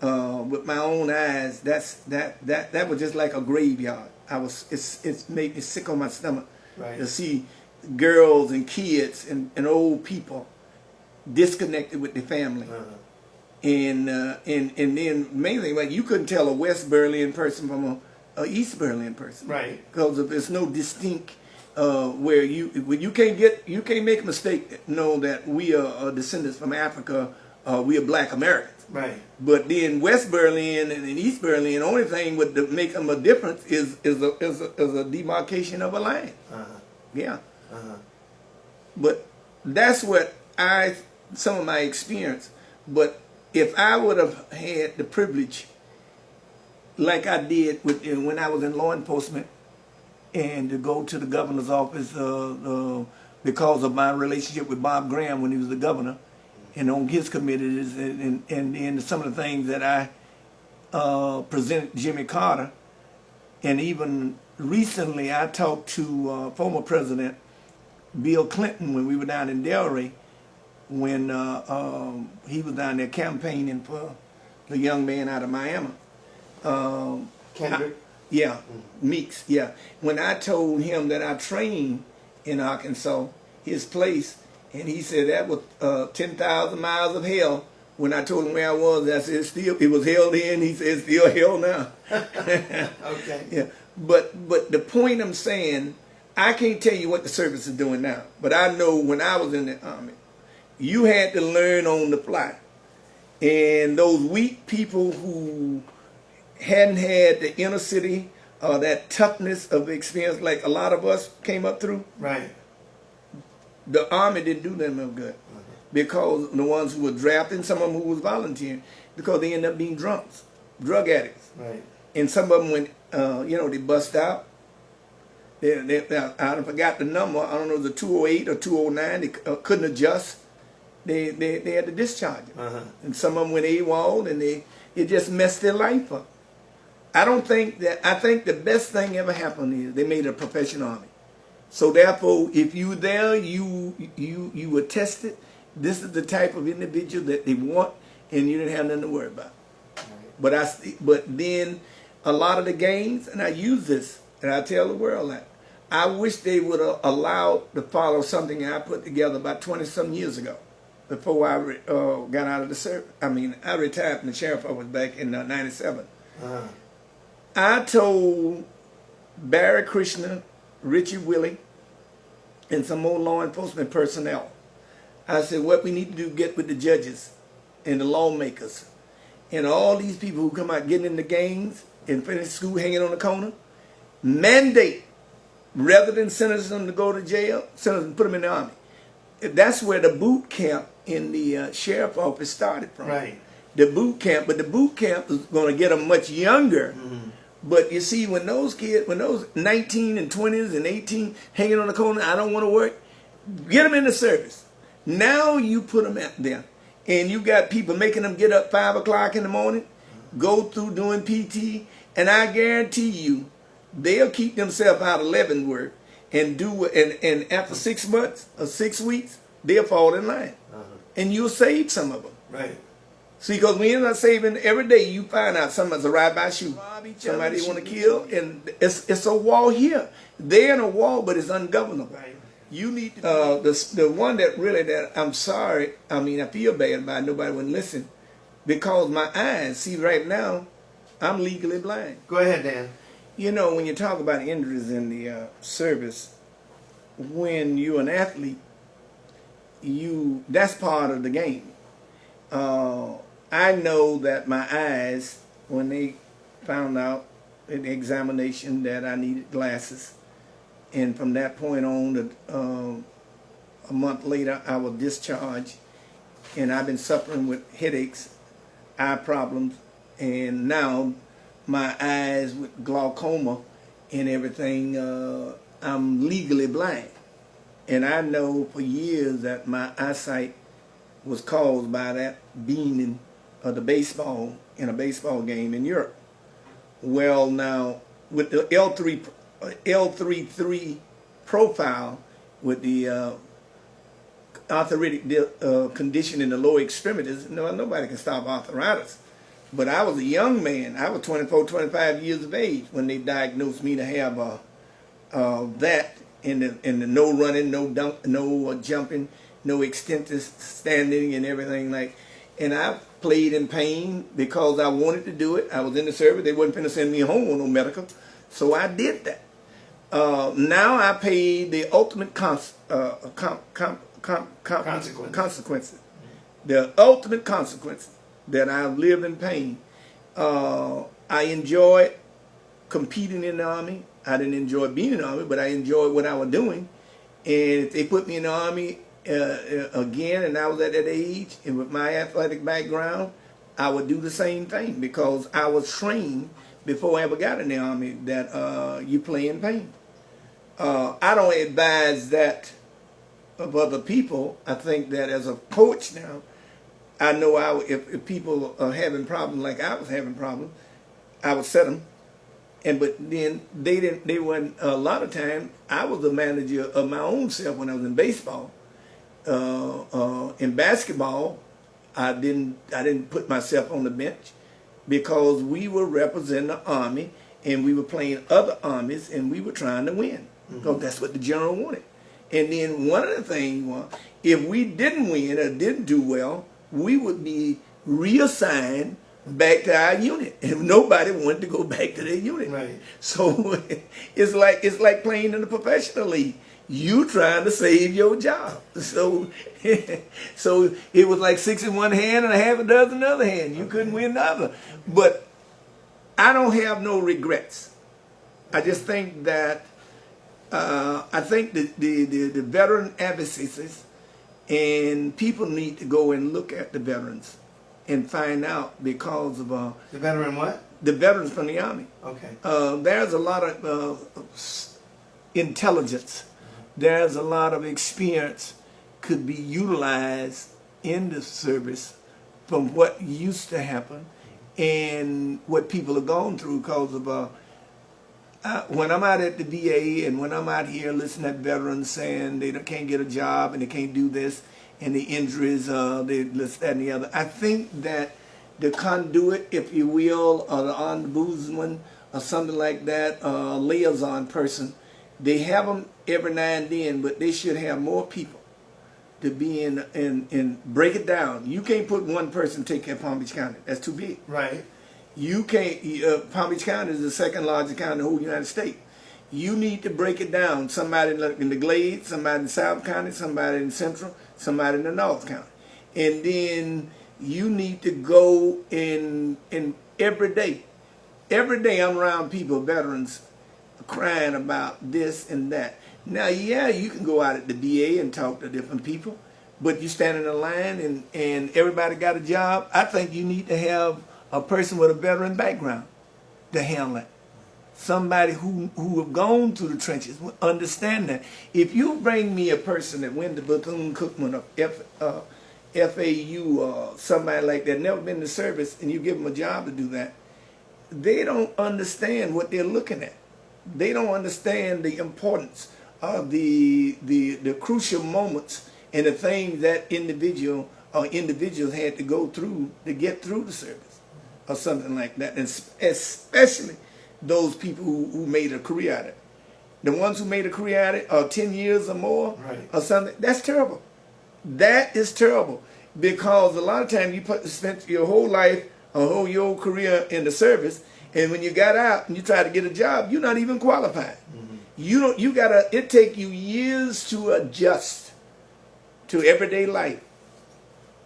Speaker 2: with my own eyes, that was just like a graveyard. It's made me sick on my stomach to see girls and kids and old people disconnected with their family. And then mainly, like, you couldn't tell a West Berlin person from a East Berlin person,
Speaker 1: right?
Speaker 2: Because there's no distinct where you can't make a mistake. Know that we are descendants from Africa. We are Black Americans,
Speaker 1: right?
Speaker 2: But then West Berlin and in East Berlin, the only thing would make them a difference is a demarcation of a line. Yeah. But that's what some of my experience. But if I would have had the privilege, like I did when I was in law enforcement, and to go to the governor's office because of my relationship with Bob Graham when he was the governor, and on his committees, and some of the things that I presented Jimmy Carter, and even recently I talked to former President Bill Clinton when we were down in Delray, when he was down there campaigning for the young man out of Miami.
Speaker 1: Kendrick?
Speaker 2: Meeks, yeah. When I told him that I trained in Arkansas, his place, and he said that was 10,000 miles of hell. When I told him where I was, I said it was hell then. He said it's still hell now.
Speaker 1: Okay.
Speaker 2: Yeah, but the point I'm saying, I can't tell you what the service is doing now, but I know when I was in the Army, you had to learn on the fly. And those weak people who hadn't had the inner city or that toughness of experience like a lot of us came up through,
Speaker 1: right?
Speaker 2: The Army didn't do them no good. Because the ones who were drafted, some of them who was volunteering, because they ended up being drunks, drug addicts.
Speaker 1: Right.
Speaker 2: And some of them, when they bust out, I forgot the number. I don't know, it was a 208 or 209. They couldn't adjust. They had to discharge them. And some of them went AWOL, and it just messed their life up. I think the best thing ever happened is they made a professional army. So therefore, if you there, you were tested. This is the type of individual that they want, and you didn't have nothing to worry about. Right. But then a lot of the games, and I use this, and I tell the world that I wish they would have allowed to follow something I put together about 20-some years ago, before I got out of the service. I mean, I retired from the sheriff office back in '97. I told Barry Krishna, Richie Willie, and some more law enforcement personnel, I said, what we need to do, get with the judges and the lawmakers and all these people who come out getting in the gangs and finish school hanging on the corner, mandate, rather than sentence them to go to jail, sentence them, put them in the Army. That's where the boot camp in the sheriff office started from.
Speaker 1: Right.
Speaker 2: The boot camp, but the boot camp is going to get them much younger. But you see, when those kids, when those 19 and 20s and 18 hanging on the corner, I don't want to work, get them in the service. Now you put them out there, and you got people making them get up 5 o'clock in the morning, go through doing PT, and I guarantee you, they'll keep themselves out of Leavenworth and and after 6 months or 6 weeks, they'll fall in line, and you'll save some of them.
Speaker 1: Right.
Speaker 2: See, because we end up saving every day. You find out somebody's a ride-by shooter, somebody want to kill, and it's a wall here. They're in a wall, but it's ungovernable.
Speaker 1: Right.
Speaker 2: You need to, the one that really that I'm sorry. I mean, I feel bad about. Nobody wouldn't listen because my eyes. See, right now, I'm legally blind.
Speaker 1: Go ahead, Dan.
Speaker 2: You know, when you talk about injuries in the service, when you're an athlete, that's part of the game. I know that my eyes, when they found out in the examination that I needed glasses, and from that point on, a month later, I was discharged, and I've been suffering with headaches, eye problems, and now my eyes with glaucoma and everything, I'm legally blind. And I know for years that my eyesight was caused by that being of the baseball in a baseball game in Europe. Well, now with the L33 profile, with the arthritic condition in the lower extremities, nobody can stop arthritis. But I was a young man. I was 24, 25 years of age when they diagnosed me to have that in the no running, no dunk, no jumping, no extensive standing and everything like. And I played in pain because I wanted to do it. I was in the service. They wasn't finna send me home with no medical, so I did that. Now I pay the ultimate consequences. The ultimate consequences that I've lived in pain. I enjoyed competing in the Army. I didn't enjoy being in the Army, but I enjoyed what I was doing. And if they put me in the Army again, and I was at that age, and with my athletic background, I would do the same thing because I was trained before I ever got in the Army that you play in pain. I don't advise that of other people. I think that as a coach now, I know if people are having problems like I was having problems, I would set them. But then they weren't, a lot of times, I was the manager of my own self when I was in baseball. In basketball, I didn't put myself on the bench because we were representing the Army and we were playing other armies and we were trying to win because that's what the general wanted. And then one of the things was, if we didn't win or didn't do well, we would be reassigned back to our unit, and nobody wanted to go back to their unit.
Speaker 1: Right.
Speaker 2: So it's like playing in the professional league. You trying to save your job. So so it was like 6 in one hand and a half a dozen in the other hand. You couldn't win the other. But I don't have no regrets. I just think that I think the veteran advocacies and people need to go and look at the veterans and find out because of
Speaker 1: the veteran what?
Speaker 2: The veterans from the Army.
Speaker 1: Okay.
Speaker 2: There's a lot of intelligence. There's a lot of experience could be utilized in the service from what used to happen and what people have gone through because of when I'm out at the VA and when I'm out here listening to veterans saying they can't get a job and they can't do this and the injuries, they this, that, and the other. I think that the conduit, if you will, or the ombudsman or something like that, liaison person, they have them every now and then, but they should have more people to be in break it down. You can't put one person to take care of Palm Beach County. That's too big.
Speaker 1: Right.
Speaker 2: You can't, Palm Beach County is the second largest county in the whole United States. You need to break it down. Somebody in the Glades, somebody in South County, somebody in Central, somebody in the North County. And then you need to go in every day. Every day I'm around people, veterans, crying about this and that. Now, yeah, you can go out at the VA and talk to different people, but you stand in a line and everybody got a job. I think you need to have a person with a veteran background to handle that. Somebody who have gone through the trenches will understand that. If you bring me a person that went to Bethune-Cookman or FAU or somebody like that, never been to service, and you give them a job to do that, they don't understand what they're looking at. They don't understand the importance of the crucial moments and the things that individual or individuals had to go through to get through the service or something like that. And especially those people who made a career out of it. The ones who made a career out of it, or 10 years or more,
Speaker 1: Right.
Speaker 2: or something, that's terrible. That is terrible, because a lot of times you spent your whole life, your career in the service, and when you got out and you try to get a job, you're not even qualified. It take you years to adjust to everyday life.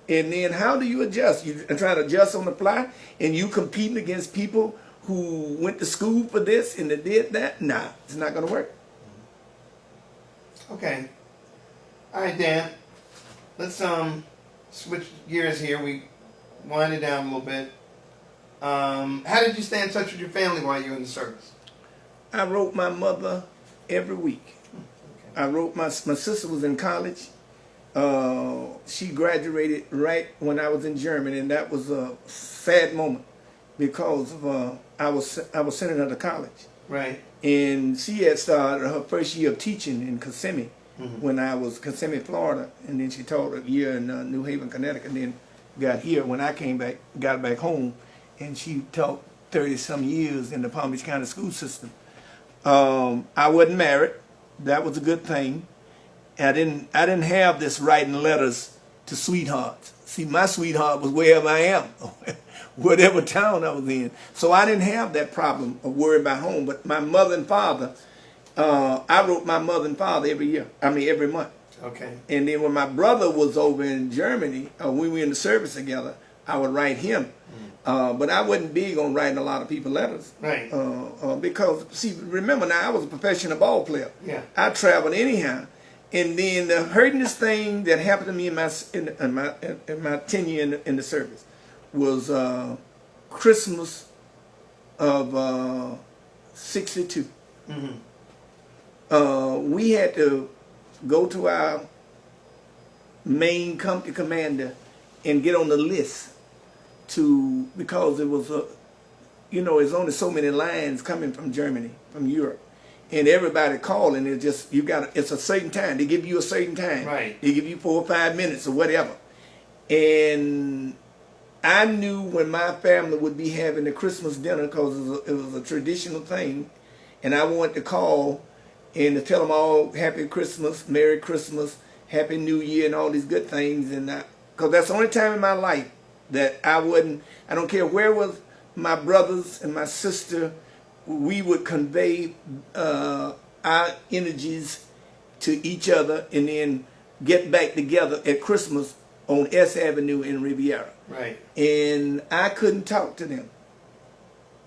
Speaker 2: And then how do you adjust? You trying to adjust on the fly, and you competing against people who went to school for this and they did that? Nah, it's not going to work.
Speaker 1: Okay. All right, Dan. Let's switch gears here. We wind it down a little bit. How did you stay in touch with your family while you were in the service?
Speaker 2: I wrote my mother every week.
Speaker 1: Okay.
Speaker 2: I wrote my sister was in college. She graduated right when I was in Germany, and that was a sad moment because of I was sending her to college.
Speaker 1: Right.
Speaker 2: And she had started her first year of teaching in Kissimmee when I was Kissimmee, Florida, and then she taught a year in New Haven, Connecticut, and then got here when I came back, got back home, and she taught 30-some years in the Palm Beach County school system. I wasn't married. That was a good thing. I didn't have this writing letters to sweethearts. See, my sweetheart was wherever I am, whatever town I was in. So I didn't have that problem of worrying about home. But my mother and father, I wrote my mother and father every month.
Speaker 1: Okay.
Speaker 2: And then when my brother was over in Germany, we were in the service together, I would write him. But I wasn't big on writing a lot of people letters.
Speaker 1: Right.
Speaker 2: Because, see, remember now, I was a professional ball player.
Speaker 1: Yeah.
Speaker 2: I traveled anyhow. And then the hurtingest thing that happened to me in my tenure in the service was Christmas of '62. We had to go to our main company commander and get on the list because it was there's only so many lines coming from Germany, from Europe. And everybody calling, it's just, it's a certain time. They give you a certain time.
Speaker 1: Right.
Speaker 2: They give you 4 or 5 minutes or whatever. And I knew when my family would be having the Christmas dinner, because it was a traditional thing. And I wanted to call and to tell them all Happy Christmas, Merry Christmas, Happy New Year, and all these good things. And because that's the only time in my life that I don't care where it was my brothers and my sister, we would convey our energies to each other and then get back together at Christmas on S Avenue in Riviera.
Speaker 1: Right.
Speaker 2: And I couldn't talk to them.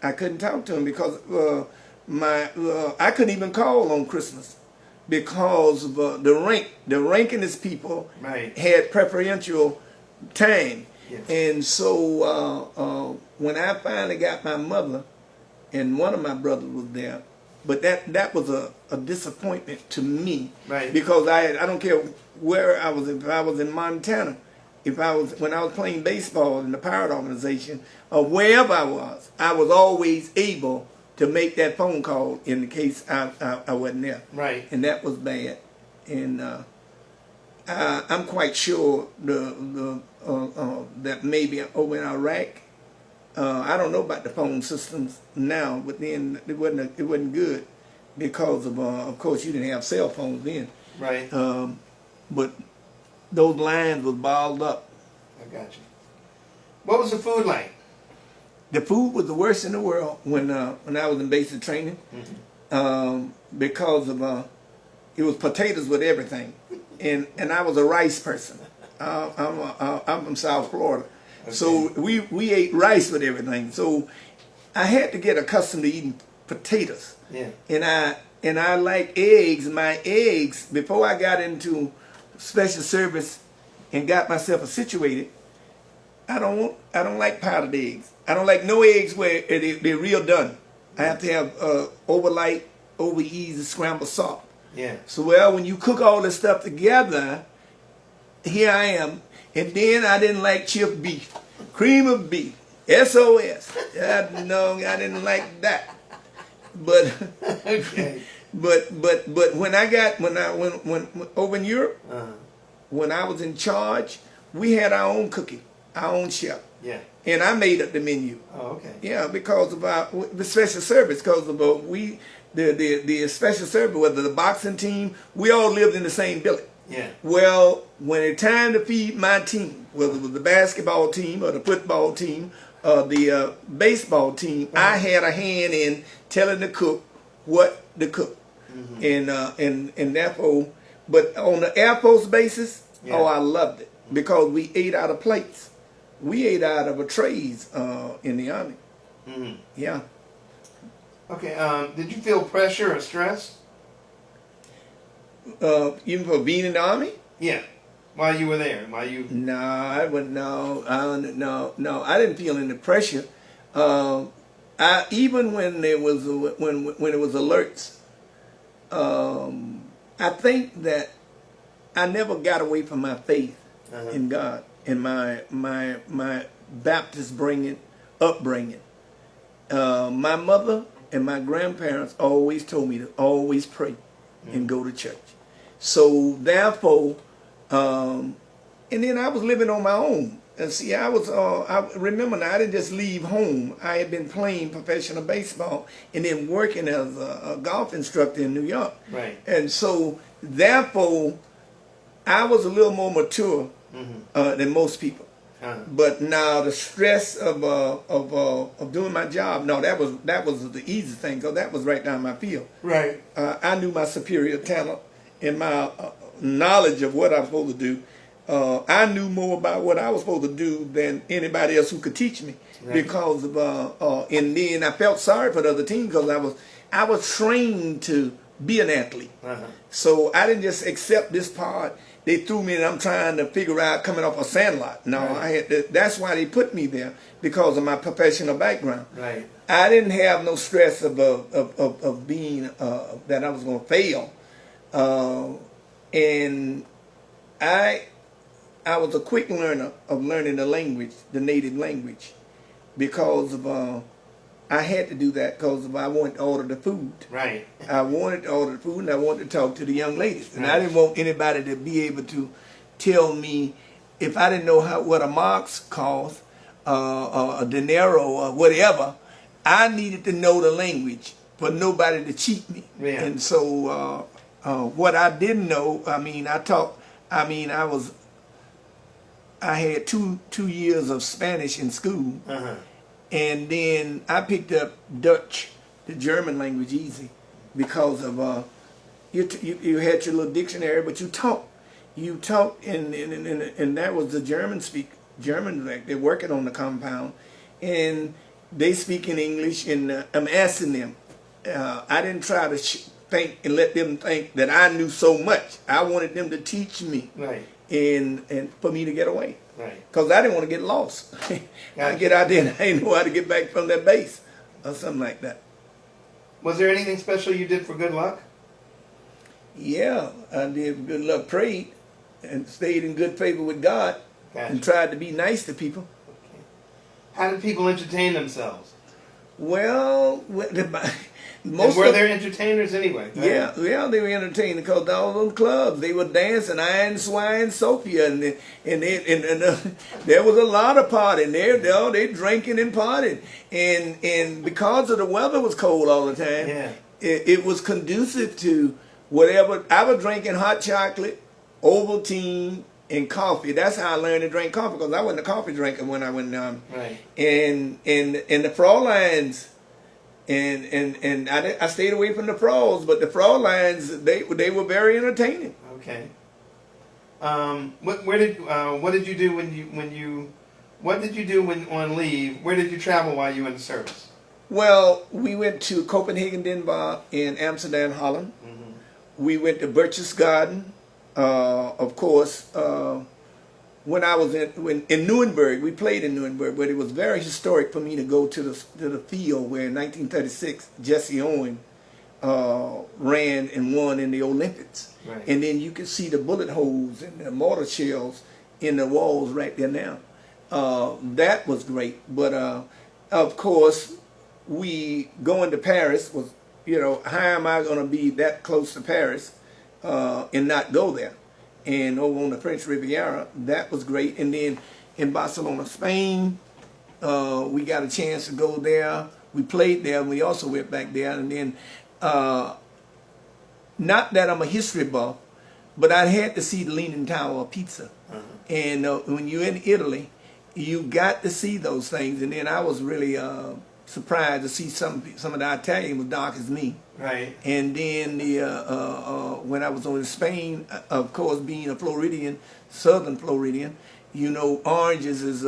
Speaker 2: I couldn't talk to them because I couldn't even call on Christmas because of the rankingest people
Speaker 1: Right.
Speaker 2: had preferential time.
Speaker 1: Yes.
Speaker 2: And so when I finally got my mother, and one of my brothers was there, but that was a disappointment to me.
Speaker 1: Right.
Speaker 2: Because I don't care where I was, if I was in Montana, when I was playing baseball in the Pirate organization, or wherever I was always able to make that phone call in the case I wasn't there.
Speaker 1: Right.
Speaker 2: And that was bad. And I'm quite sure that maybe over in Iraq, I don't know about the phone systems now, but then it wasn't good because of course you didn't have cell phones then.
Speaker 1: Right.
Speaker 2: But those lines was balled up.
Speaker 1: I got you. What was the food like?
Speaker 2: The food was the worst in the world when I was in basic training, because of it was potatoes with everything, and I was a rice person. I'm from South Florida. Okay. So we ate rice with everything. So I had to get accustomed to eating potatoes.
Speaker 1: Yeah.
Speaker 2: And I like eggs. My eggs, before I got into special service and got myself situated, I don't like powdered eggs. I don't like no eggs where they're real done. I have to have over easy scrambled salt.
Speaker 1: Yeah. So
Speaker 2: when you cook all this stuff together, here I am. And then I didn't like chipped beef, cream of beef, SOS. No, I didn't like that. But
Speaker 1: okay.
Speaker 2: but when over in Europe, when I was in charge we had our own cookie, our own chef.
Speaker 1: Yeah.
Speaker 2: And I made up the menu.
Speaker 1: Oh, okay.
Speaker 2: Yeah, because of the special service, because of the special service, whether the boxing team, we all lived in the same building.
Speaker 1: Yeah.
Speaker 2: Well, when it's time to feed my team, whether it was the basketball team or the football team or the baseball team, I had a hand in telling the cook what to cook. And therefore, but on the Air Force basis, oh, I loved it because we ate out of plates. We ate out of a trays in the Army. Yeah.
Speaker 1: Okay. Did you feel pressure or stress?
Speaker 2: Even for being in the Army?
Speaker 1: Yeah. While you were there,
Speaker 2: No, I wouldn't. No. I didn't feel any pressure. I even when it was when it was alerts. I think that I never got away from my faith in God and my Baptist upbringing. My mother and my grandparents always told me to always pray and go to church. So therefore, and then I was living on my own. And see, I remember now, I didn't just leave home. I had been playing professional baseball and then working as a golf instructor in New York.
Speaker 1: Right.
Speaker 2: And so therefore, I was a little more mature than most people. But now the stress of doing my job, no, that was the easy thing, because that was right down my field.
Speaker 1: Right.
Speaker 2: I knew my superior talent and my knowledge of what I was supposed to do. I knew more about what I was supposed to do than anybody else who could teach me. Right. Because of and then I felt sorry for the other team because I was trained to be an athlete. So I didn't just accept this part. They threw me and I'm trying to figure out coming off a sandlot. No, right. I had to, that's why they put me there, because of my professional background.
Speaker 1: Right.
Speaker 2: I didn't have no stress of being that I was going to fail, and I was a quick learner of learning the language, the native language, because of I had to do that because I wanted to order the food. Right. I wanted to order the food and I wanted to talk to the young ladies. And I didn't want anybody to be able to tell me if I didn't know what a marks cost, a dinero or whatever. I needed to know the language for nobody to cheat me. Yeah. And so what I didn't know, I had two years of Spanish in school. And then I picked up Dutch, the German language, easy, because of you had your little dictionary, but you talk, and that was the German, like they're working on the compound, and they speak in English, and I'm asking them. I didn't try to think and let them think that I knew so much. I wanted them to teach me, right, and for me to get away. Right. Because I didn't want to get lost. I get out there and I didn't know how to get back from that base or something like that.
Speaker 1: Was there anything special you did for good luck?
Speaker 2: Yeah, I did good luck, prayed, and stayed in good favor with God, and tried to be nice to people.
Speaker 1: Okay. How did people entertain themselves?
Speaker 2: Well,
Speaker 1: most were there entertainers anyway?
Speaker 2: Yeah, they were entertaining because all those clubs, they were dancing, Iron Swine, Sophia, and there was a lot of partying there. They drinking and partying, and because of the weather was cold all the time, it was conducive to whatever. I was drinking hot chocolate, Ovaltine, and coffee. That's how I learned to drink coffee, because I wasn't a coffee drinker when I went down. Right. And the Fraulines. And I stayed away from the frauds, but the Fraulines, they were very entertaining.
Speaker 1: Okay. What did you do on leave? Where did you travel while you were in service?
Speaker 2: Well, we went to Copenhagen, Denmark, and Amsterdam, Holland. We went to Berchtesgaden, of course. When I was in Nuremberg, we played in Nuremberg, but it was very historic for me to go to the field where in 1936 Jesse Owens ran and won in the Olympics. Right. And then you could see the bullet holes and the mortar shells in the walls right there now. That was great. But of course, we going to Paris was, how am I going to be that close to Paris and not go there? and over on the French Riviera. That was great. And then in Barcelona, Spain, we got a chance to go there. We played there, and we also went back there. And then, not that I'm a history buff, but I had to see the Leaning Tower of Pisa. And when you're in Italy, you got to see those things. And then I was really surprised to see some of the Italian was dark as me.
Speaker 1: Right.
Speaker 2: And then when I was in Spain, of course, being a Floridian, southern Floridian, you know, oranges is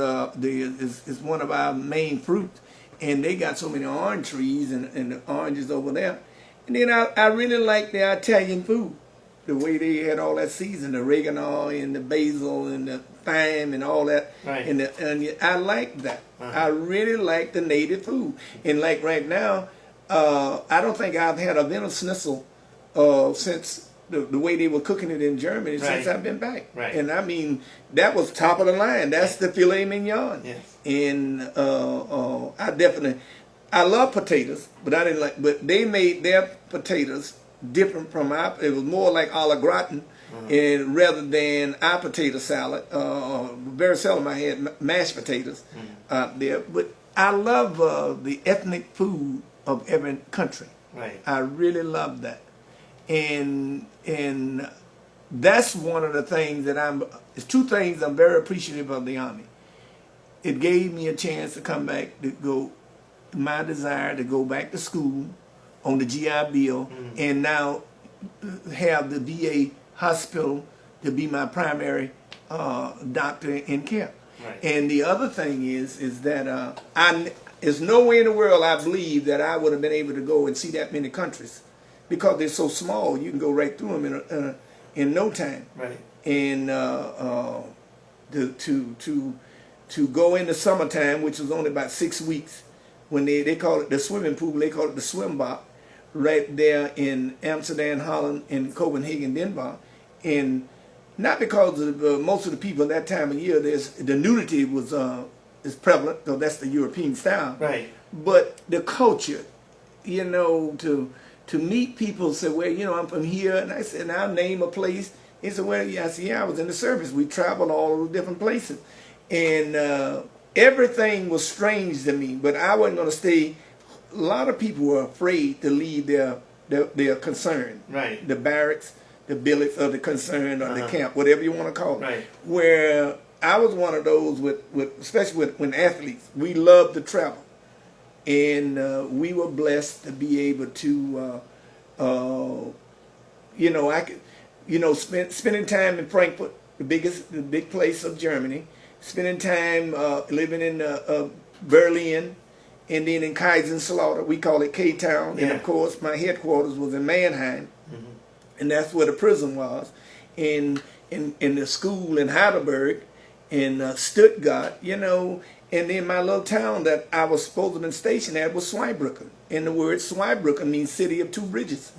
Speaker 2: one of our main fruits, and they got so many orange trees and the oranges over there. And then I really like the Italian food, the way they had all that season, the oregano and the basil and the thyme and all that.
Speaker 1: Right.
Speaker 2: And I like that. I really like the native food. And like right now, I don't think I've had a Wiener Schnitzel since the way they were cooking it in Germany since I've been back.
Speaker 1: Right.
Speaker 2: And I mean, that was top of the line. That's the filet mignon.
Speaker 1: Yes.
Speaker 2: And I love potatoes, but I didn't like. But they made their potatoes different from our. It was more like a la gratin, and rather than our potato salad. Very seldom I had mashed potatoes out there. But I love the ethnic food of every country.
Speaker 1: Right.
Speaker 2: I really love that, and that's one of the things that it's two things I'm very appreciative of the Army. It gave me a chance to come back to go. My desire to go back to school on the GI Bill and now have the VA hospital to be my primary doctor in care.
Speaker 1: Right.
Speaker 2: And the other thing is that there's no way in the world I believe that I would have been able to go and see that many countries because they're so small. You can go right through them in no time.
Speaker 1: Right.
Speaker 2: And to go in the summertime, which was only about 6 weeks. When they call it the swimming pool, they call it the swimbad, right there in Amsterdam, Holland, and Copenhagen, Denmark. And not because of most of the people at that time of year, the nudity is prevalent, because that's the European style.
Speaker 1: Right.
Speaker 2: But the culture, you know, to meet people, say, well, you know, I'm from here, and I said, and I'll name a place. He said, well, yeah, I said, yeah, I was in the service. We traveled all the different places. And everything was strange to me, but I wasn't going to stay. A lot of people were afraid to leave their concern.
Speaker 1: Right.
Speaker 2: The barracks, the billets, or the concern, or the camp, whatever you want to call it.
Speaker 1: Right.
Speaker 2: Where I was one of those especially when athletes, we loved to travel. And we were blessed to be able to, spending time in Frankfurt, the big place of Germany, spending time living in Berlin, and then in Kaiserslautern, we call it K-Town, and of course my headquarters was in Mannheim, and that's where the prison was, in the school in Heidelberg, in Stuttgart, you know, and then my little town that I was supposed to have been stationed at was Zweibrücken, and the word Zweibrücken means city of two bridges,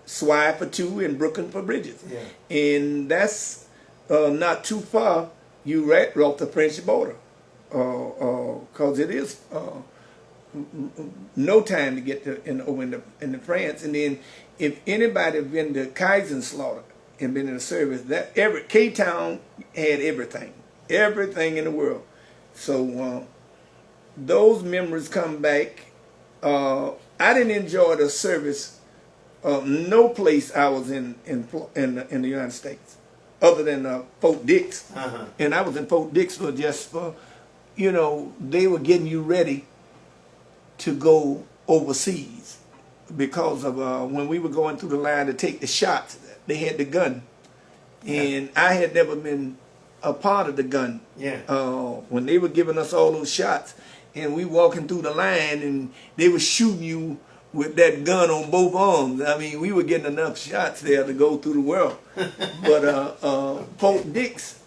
Speaker 2: Zwei for two and Brücken for bridges, and that's not too far. You right off the French border, because it is no time to get into France. And then, if anybody have been to Kaiserslautern and been in the service, that K-Town had everything in the world. So those memories come back. I didn't enjoy the service. No place I was in the United States, other than Fort Dix. And I was in Fort Dix for you know, they were getting you ready to go overseas because of when we were going through the line to take the shots, they had the gun. And I had never been a part of the gun. When they were giving us all those shots, and we walking through the line, and they were shooting you with that gun on both arms. I mean, we were getting enough shots there to go through the world. But Fort Dix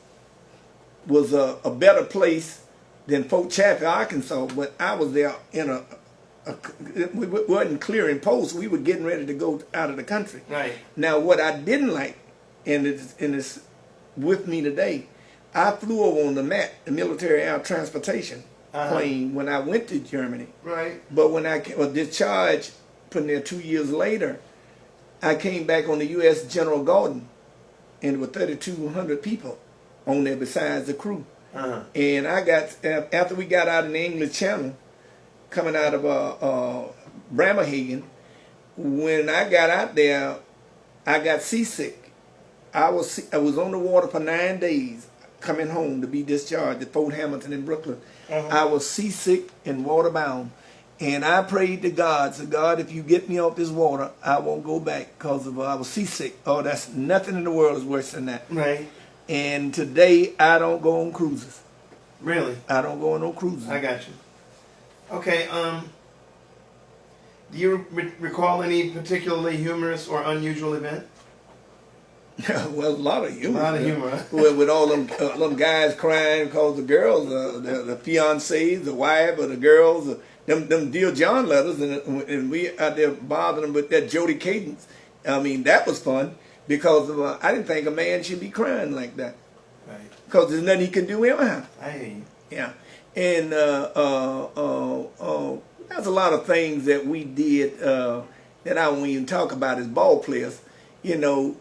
Speaker 2: was a better place than Fort Chaffee, Arkansas. But I was there in we wasn't clearing posts. We were getting ready to go out of the country.
Speaker 1: Right.
Speaker 2: Now, what I didn't like, and it's with me today, I flew over on the MAT, the Military Air Transportation plane, when I went to Germany.
Speaker 1: Right.
Speaker 2: But when I was discharged, put in there 2 years later, I came back on the U.S. General Gordon and there were 3,200 people on there besides the crew.
Speaker 1: Uh-huh.
Speaker 2: And I got, after we got out in the English Channel, coming out of Bremerhaven, when I got out there, I got seasick. I was on the water for 9 days, coming home to be discharged at Fort Hamilton in Brooklyn.
Speaker 1: Uh-huh.
Speaker 2: I was seasick and waterbound. And I prayed to God, said, God, if you get me off this water, I won't go back because I was seasick. Oh, that's nothing in the world is worse than that.
Speaker 1: Right.
Speaker 2: And today, I don't go on cruises.
Speaker 1: Really?
Speaker 2: I don't go on no cruises.
Speaker 1: I got you. Okay, do you recall any particularly humorous or unusual event?
Speaker 2: Well, a lot of humor.
Speaker 1: A lot of humor, huh?
Speaker 2: with all them guys crying because the girls, the fiancés, the wife, or the girls, them Dear John letters, and we out there bothering them with that Jody cadence. I mean, that was fun because I didn't think a man should be crying like that.
Speaker 1: Right.
Speaker 2: Because there's nothing he can do anyhow.
Speaker 1: I hear you.
Speaker 2: Yeah. And there's a lot of things that we did that I won't even talk about as ball players. You know,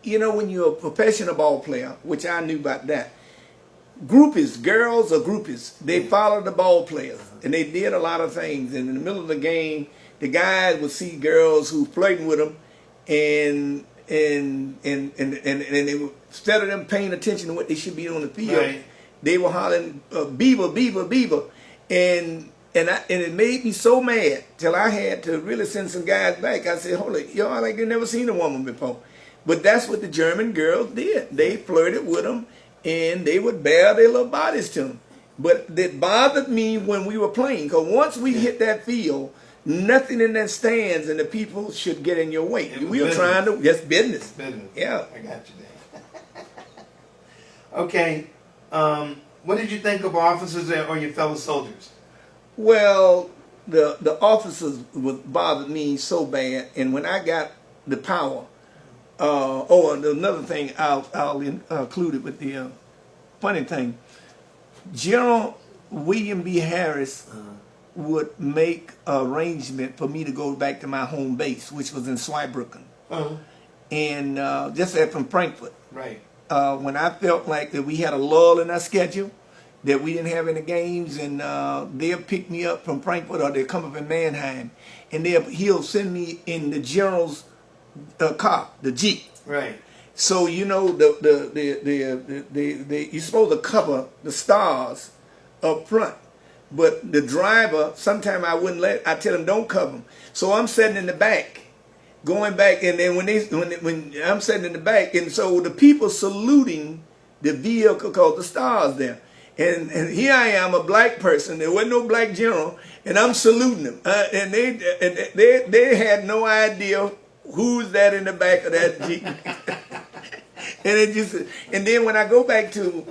Speaker 2: when you're a professional ball player, which I knew about that, groupies, girls are groupies. They follow the ball players, and they did a lot of things. And in the middle of the game, the guys would see girls who flirting with them, and they would, instead of them paying attention to what they should be on the field,
Speaker 1: right, they
Speaker 2: were hollering "Beaver, Beaver, Beaver," and it made me so mad till I had to really send some guys back. I said, "Hold it, y'all like you never seen a woman before." But that's what the German girls did. They flirted with them, and they would bare their little bodies to them. But it bothered me when we were playing, because once we hit that field, nothing in that stands and the people should get in your way. We were trying to, yes, business.
Speaker 1: Business.
Speaker 2: Yeah.
Speaker 1: I got you there. Okay. What did you think of officers or your fellow soldiers?
Speaker 2: Well, the officers bothered me so bad, and when I got the power, another thing I'll include it with the funny thing. General William B. Harris would make arrangement for me to go back to my home base, which was in Zweibrücken, and just from Frankfurt.
Speaker 1: Right.
Speaker 2: When I felt like that we had a lull in our schedule, that we didn't have any games, and they'll pick me up from Frankfurt, or they'll come up in Mannheim, and he'll send me in the general's car, the Jeep.
Speaker 1: Right.
Speaker 2: So you're supposed to cover the stars up front, but the driver, sometimes I tell him don't cover them. So I'm sitting in the back, going back, and then when I'm sitting in the back, and so the people saluting the vehicle called the stars there. And here I am, a black person. There wasn't no black general, and I'm saluting them. And they had no idea who's that in the back of that Jeep. And then when I go back to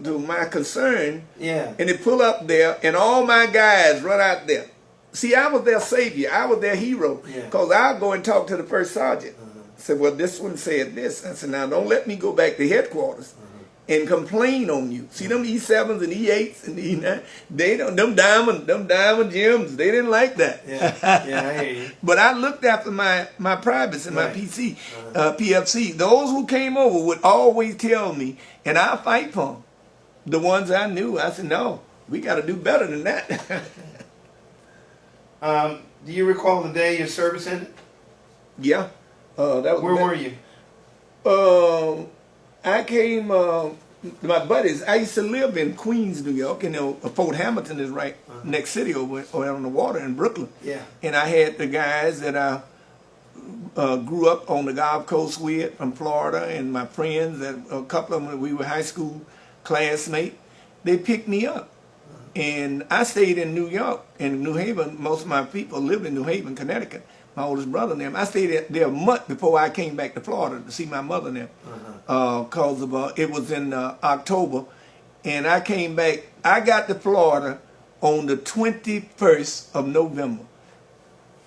Speaker 2: to my concern,
Speaker 1: yeah,
Speaker 2: and they pull up there, and all my guys run out there. See, I was their savior. I was their hero, because I'll go and talk to the first sergeant. I said, well, this one said this. I said, now don't let me go back to headquarters and complain on you. See them E7s and E8s and E9, they don't, them diamond gems, they didn't like that.
Speaker 1: Yeah, I hear you.
Speaker 2: But I looked after my privates and my PC, PFC. Those who came over would always tell me, and I'll fight for them. The ones I knew, I said, no, we got to do better than that.
Speaker 1: Do you recall the day your service ended?
Speaker 2: Yeah. That was
Speaker 1: Where were you?
Speaker 2: I came, my buddies, I used to live in Queens, New York, and Fort Hamilton is right next city over on the water in Brooklyn.
Speaker 1: Yeah.
Speaker 2: And I had the guys that I grew up on the Gulf Coast with from Florida, and my friends, a couple of them, we were high school classmates. They picked me up. And I stayed in New York, in New Haven. Most of my people lived in New Haven, Connecticut. My oldest brother and them. I stayed there a month before I came back to Florida to see my mother and them. Because it was in October. And I came back. I got to Florida on the 21st of November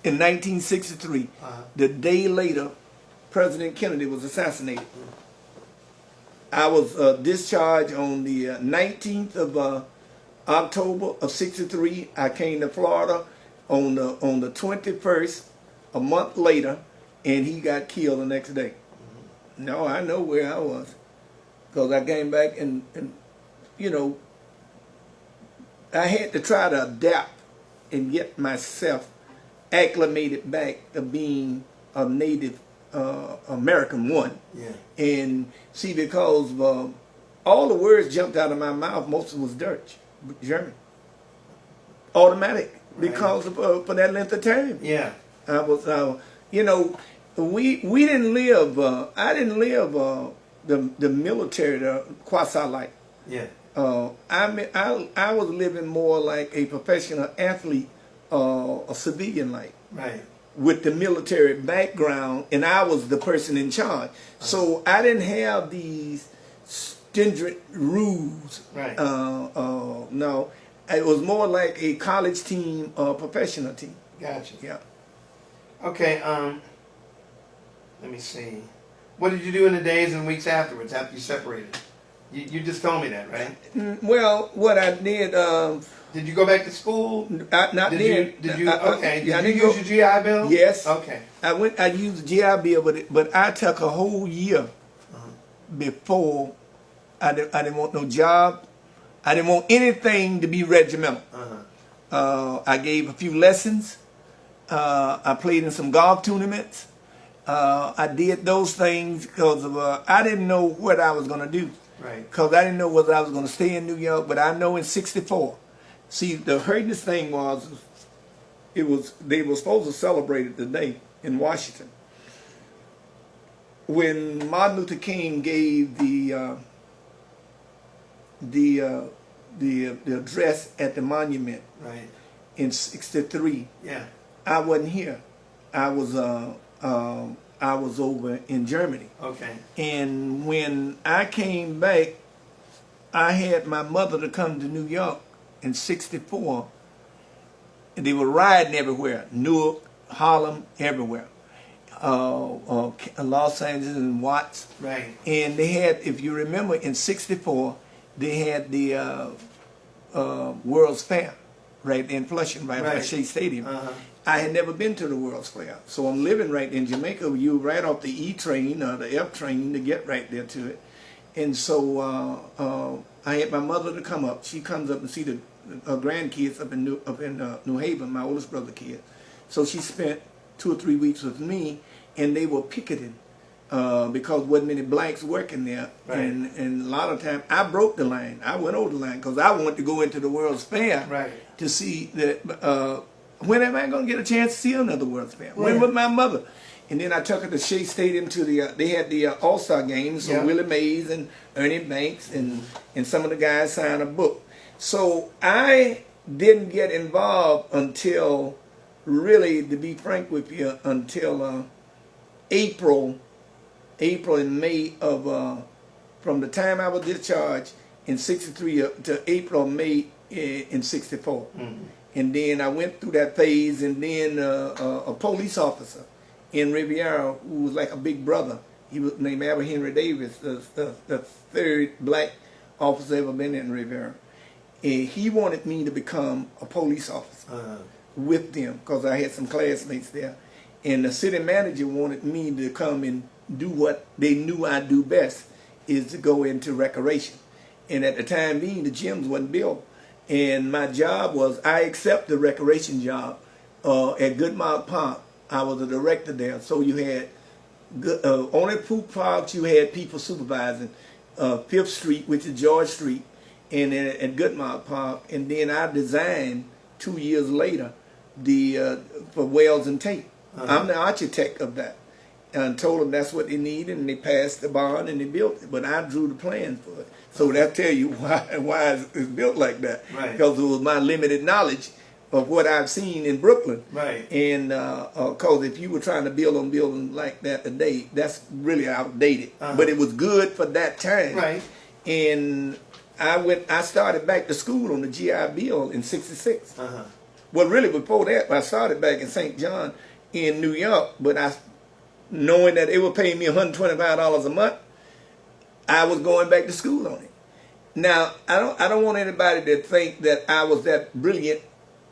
Speaker 2: in 1963. The day later, President Kennedy was assassinated. I was discharged on the 19th of October of '63. I came to Florida on the 21st, a month later, and he got killed the next day. No, I know where I was. Because I came back and, you know, I had to try to adapt and get myself acclimated back to being a native American one.
Speaker 1: Yeah.
Speaker 2: And see, because all the words jumped out of my mouth, most of it was Dutch, German. Automatic.
Speaker 1: Right.
Speaker 2: Because of, for that length of time.
Speaker 1: Yeah.
Speaker 2: I was, you know, we didn't live, I didn't live the military, the quasi-like.
Speaker 1: Yeah.
Speaker 2: I was living more like a professional athlete, a civilian like,
Speaker 1: Right.
Speaker 2: with the military background, and I was the person in charge. So I didn't have these stringent rules.
Speaker 1: Right.
Speaker 2: No, it was more like a college team or professional team.
Speaker 1: Gotcha.
Speaker 2: Yeah.
Speaker 1: Okay. Let me see. What did you do in the days and weeks afterwards, after you separated? You just told me that, right?
Speaker 2: Well, what I did,
Speaker 1: Did you go back to school?
Speaker 2: not
Speaker 1: Did
Speaker 2: then.
Speaker 1: you? Okay.
Speaker 2: Yeah, I
Speaker 1: Did you
Speaker 2: didn't
Speaker 1: use your GI Bill?
Speaker 2: Yes.
Speaker 1: Okay.
Speaker 2: I used the GI Bill, but I took a whole year before. I didn't want no job. I didn't want anything to be regimental. I gave a few lessons. I played in some golf tournaments. I did those things because I didn't know what I was going to do.
Speaker 1: Right.
Speaker 2: Because I didn't know whether I was going to stay in New York, but I know in '64. See, the hurtingest thing was, they were supposed to celebrate it today in Washington. When Martin Luther King gave the address at the monument
Speaker 1: Right.
Speaker 2: in '63,
Speaker 1: Yeah.
Speaker 2: I wasn't here. I was over in Germany.
Speaker 1: Okay.
Speaker 2: And when I came back, I had my mother to come to New York in '64. And they were riding everywhere, Newark, Harlem, everywhere. Los Angeles and Watts.
Speaker 1: Right.
Speaker 2: And they had, if you remember, in '64, they had the World's Fair right in Flushing, right by Shea Stadium. I had never been to the World's Fair, so I'm living right in Jamaica. You right off the E train or the F train to get right there to it. And so I had my mother to come up. She comes up and see her grandkids up in New Haven, my oldest brother kid. So she spent 2 or 3 weeks with me, and they were picketing because wasn't many blacks working there.
Speaker 1: Right.
Speaker 2: And a lot of times I broke the line. I went over the line because I wanted to go into the World's Fair
Speaker 1: Right.
Speaker 2: to see that. When am I going to get a chance to see another World's Fair?
Speaker 1: Right.
Speaker 2: When with my mother? And then I took her to Shea Stadium to they had the All-Star games, so
Speaker 1: Yeah.
Speaker 2: Willie Mays and Ernie Banks and some of the guys signed a book. So I didn't get involved until, really, to be frank with you, until April and May of, from the time I was discharged in '63 to April, May in '64. And then I went through that phase, and then a police officer in Riviera who was like a big brother. He was named Albert Henry Davis, the third black officer ever been in Riviera. And he wanted me to become a police officer with them because I had some classmates there. And the city manager wanted me to come and do what they knew I'd do best, is to go into recreation. And at the time being, the gyms wasn't built. And my job was, I accept the recreation job at Goodmark Park. I was a director there. So you had, on at Poop Parks, you had people supervising 5th Street, which is George Street, and then at Goodmark Park. And then I designed 2 years later for Wells and Tate. I'm the architect of that. And told them that's what they needed, and they passed the bond and they built it. But I drew the plans for it. So that tell you why it's built like that.
Speaker 1: Right.
Speaker 2: Because it was my limited knowledge of what I've seen in Brooklyn.
Speaker 1: Right.
Speaker 2: And because if you were trying to build on buildings like that today, that's really outdated. But it was good for that time.
Speaker 1: Right.
Speaker 2: And I started back to school on the GI Bill in '66. Well, really before that, I started back in St. John in New York, but knowing that it would pay me $125 a month, I was going back to school on it. Now, I don't want anybody to think that I was that brilliant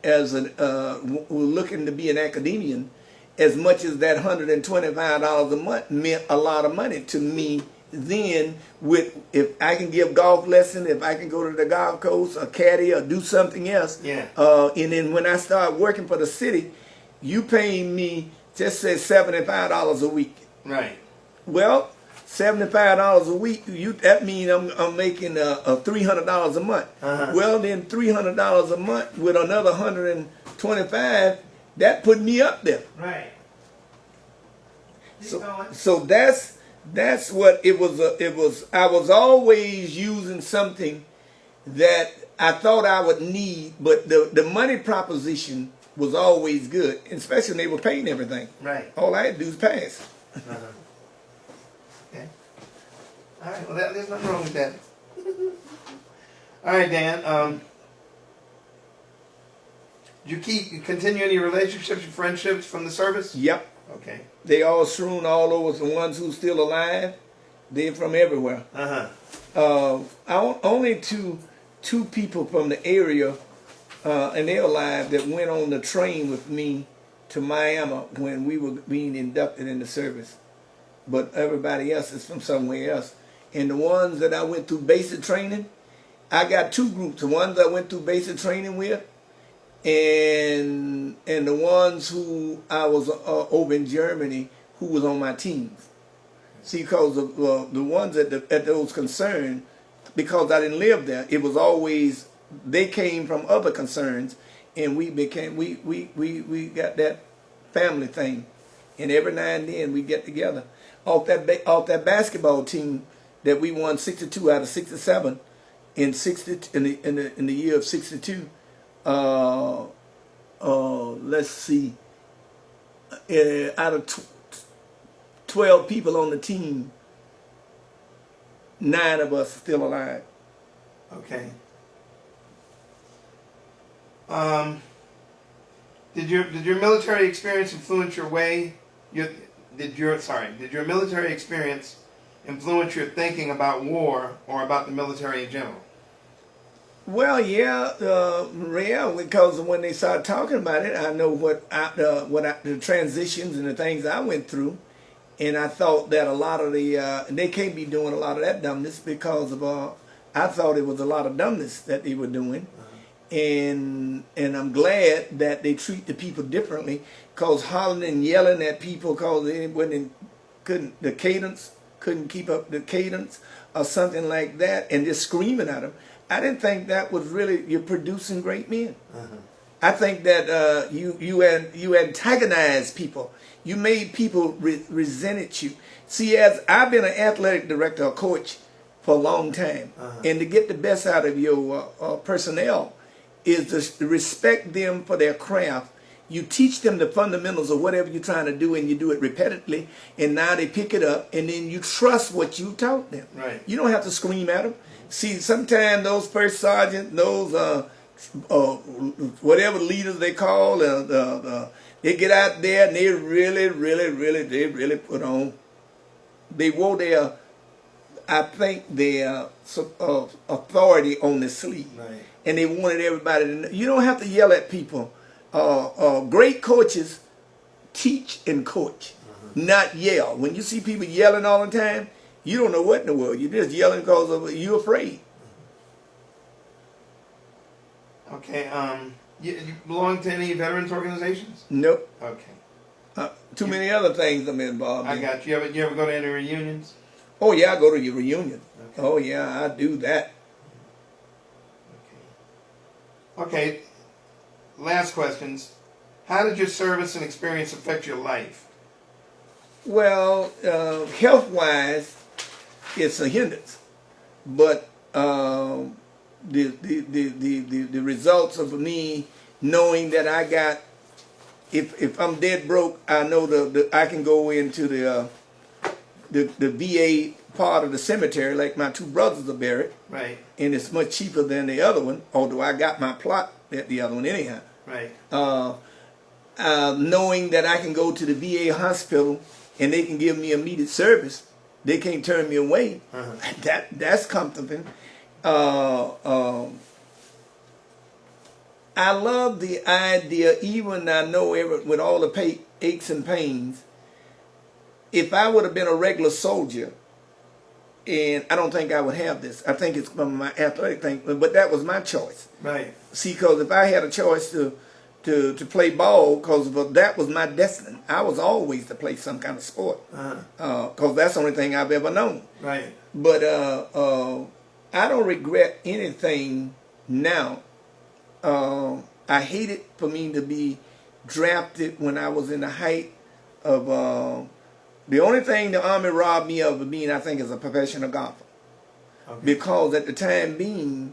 Speaker 2: as looking to be an academician as much as that $125 a month meant a lot of money to me then. With if I can give golf lesson, if I can go to the golf course, or caddy, or do something else,
Speaker 1: Yeah.
Speaker 2: And then when I start working for the city, you paying me just say $75 a week.
Speaker 1: Right.
Speaker 2: Well, $75 a week, that means I'm making $300 a month. Well, then $300 a month with another 125, that put me up there.
Speaker 1: Right.
Speaker 2: So that's what it was. It was. I was always using something that I thought I would need, but the money proposition was always good, especially when they were paying everything.
Speaker 1: Right.
Speaker 2: All I had to do was pass.
Speaker 1: Okay. All right. Well, there's nothing wrong with that. All right, Dan. Did you continue any relationships or friendships from the service?
Speaker 2: Yep.
Speaker 1: Okay.
Speaker 2: They all strewn all over. The ones who's still alive, they're from everywhere. Only two people from the area, and they're alive, that went on the train with me to Miami when we were being inducted in the service. But everybody else is from somewhere else. And the ones that I went through basic training, I got two groups. The ones I went through basic training with, and the ones who I was over in Germany who was on my teams. See, because the ones at those concerned, because I didn't live there, it was always, they came from other concerns, and we got that family thing, and every now and then we get together. Off that basketball team that we won 62 out of 67 in the year of 62. Let's see. Out of 12 people on the team, 9 of us are still alive.
Speaker 1: Okay. Did your military experience influence your way? Did your military experience influence your thinking about war or about the military in general?
Speaker 2: Well, yeah, because when they started talking about it, I know the transitions and the things I went through, and I thought that a lot of they can't be doing a lot of that dumbness because of I thought it was a lot of dumbness that they were doing, and I'm glad that they treat the people differently, because hollering and yelling at people because they couldn't keep up the cadence or something like that, and just screaming at them. I didn't think that was really, you're producing great men. I think that you antagonize people. You made people resented you. See, as I've been an athletic director or coach for a long time, and to get the best out of your personnel is to respect them for their craft. You teach them the fundamentals of whatever you're trying to do, and you do it repetitively, and now they pick it up, and then you trust what you taught them.
Speaker 1: Right.
Speaker 2: You don't have to scream at them. See, sometimes those first sergeants, those whatever leaders they call, they get out there and they really put on. They wore their, I think, their authority on their sleeve,
Speaker 1: right.
Speaker 2: And they wanted everybody to know. You don't have to yell at people. Great coaches teach and coach, not yell. When you see people yelling all the time, you don't know what in the world. You're just yelling because you're afraid.
Speaker 1: Okay. You belong to any veterans organizations?
Speaker 2: Nope.
Speaker 1: Okay.
Speaker 2: Too many other things I'm involved in.
Speaker 1: I got you. You ever go to any reunions?
Speaker 2: Oh yeah, I go to your reunion.
Speaker 1: Okay.
Speaker 2: Oh yeah, I do that.
Speaker 1: Okay. Last questions. How did your service and experience affect your life?
Speaker 2: Well, health-wise, it's a hindrance, but the results of me knowing that I got, if I'm dead broke, I know I can go into the VA part of the cemetery, like my 2 brothers are buried,
Speaker 1: right?
Speaker 2: And it's much cheaper than the other one, although I got my plot at the other one anyhow.
Speaker 1: Right.
Speaker 2: Knowing that I can go to the VA hospital and they can give me immediate service, they can't turn me away. That's comforting. I love the idea, even I know with all the aches and pains. If I would have been a regular soldier, and I don't think I would have this. I think it's from my athletic thing, but that was my choice.
Speaker 1: Right.
Speaker 2: See, because if I had a choice to play ball, because that was my destiny. I was always to play some kind of sport, because that's the only thing I've ever known.
Speaker 1: Right.
Speaker 2: But I don't regret anything now. I hated for me to be drafted when I was in the height of. The only thing the Army robbed me of being, I think, is a professional golfer. Okay. Because at the time being,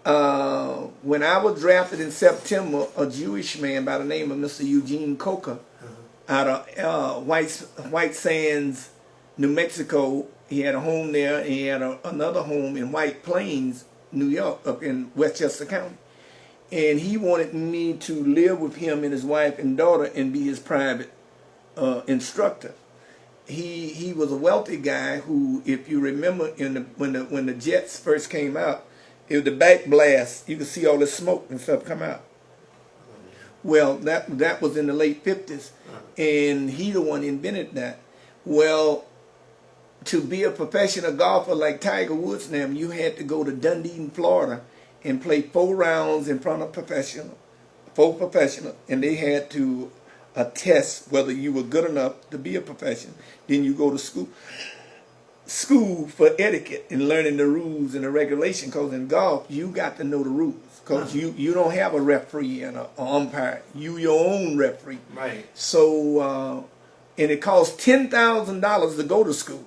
Speaker 2: when I was drafted in September, a Jewish man by the name of Mr. Eugene Coker out of White Sands, New Mexico, he had a home there, and he had another home in White Plains, New York, up in Westchester County. And he wanted me to live with him and his wife and daughter and be his private instructor. He was a wealthy guy who, if you remember, when the jets first came out, it was the back blast. You could see all the smoke and stuff come out. Well, that was in the late 50s, and he the one invented that. Well, to be a professional golfer like Tiger Woods now, you had to go to Dunedin, Florida, and play 4 rounds in front of four professionals, and they had to test whether you were good enough to be a professional. Then you go to school for etiquette and learning the rules and the regulation. Because in golf, you got to know the rules. Because you don't have a referee and an umpire. You your own referee. Right. So, and it costs $10,000 to go to school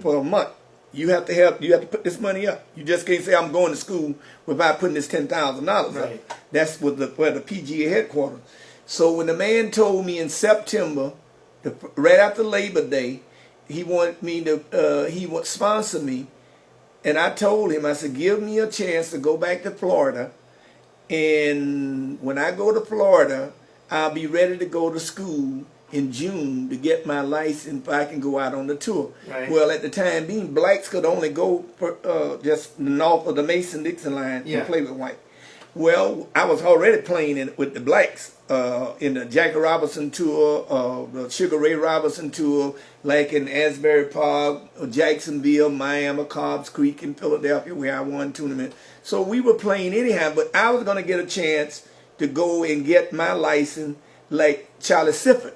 Speaker 2: for a month. You have to put this money up. You just can't say I'm going to school without putting this $10,000 up. That's where the PGA headquarters. So when the man told me in September, right after Labor Day, he wanted me to, he would sponsor me, and I told him, I said, give me a chance to go back to Florida, and when I go to Florida, I'll be ready to go to school in June to get my license if I can go out on the tour. Right. Well, at the time being, blacks could only go for, just north of the Mason-Dixon line and play with white. Well, I was already playing with the blacks in the Jackie Robinson tour, the Sugar Ray Robinson tour, like in Asbury Park, Jacksonville, Miami, Cobbs Creek, in Philadelphia, where I won tournament. So we were playing anyhow, but I was going to get a chance to go and get my license like Charlie Sifford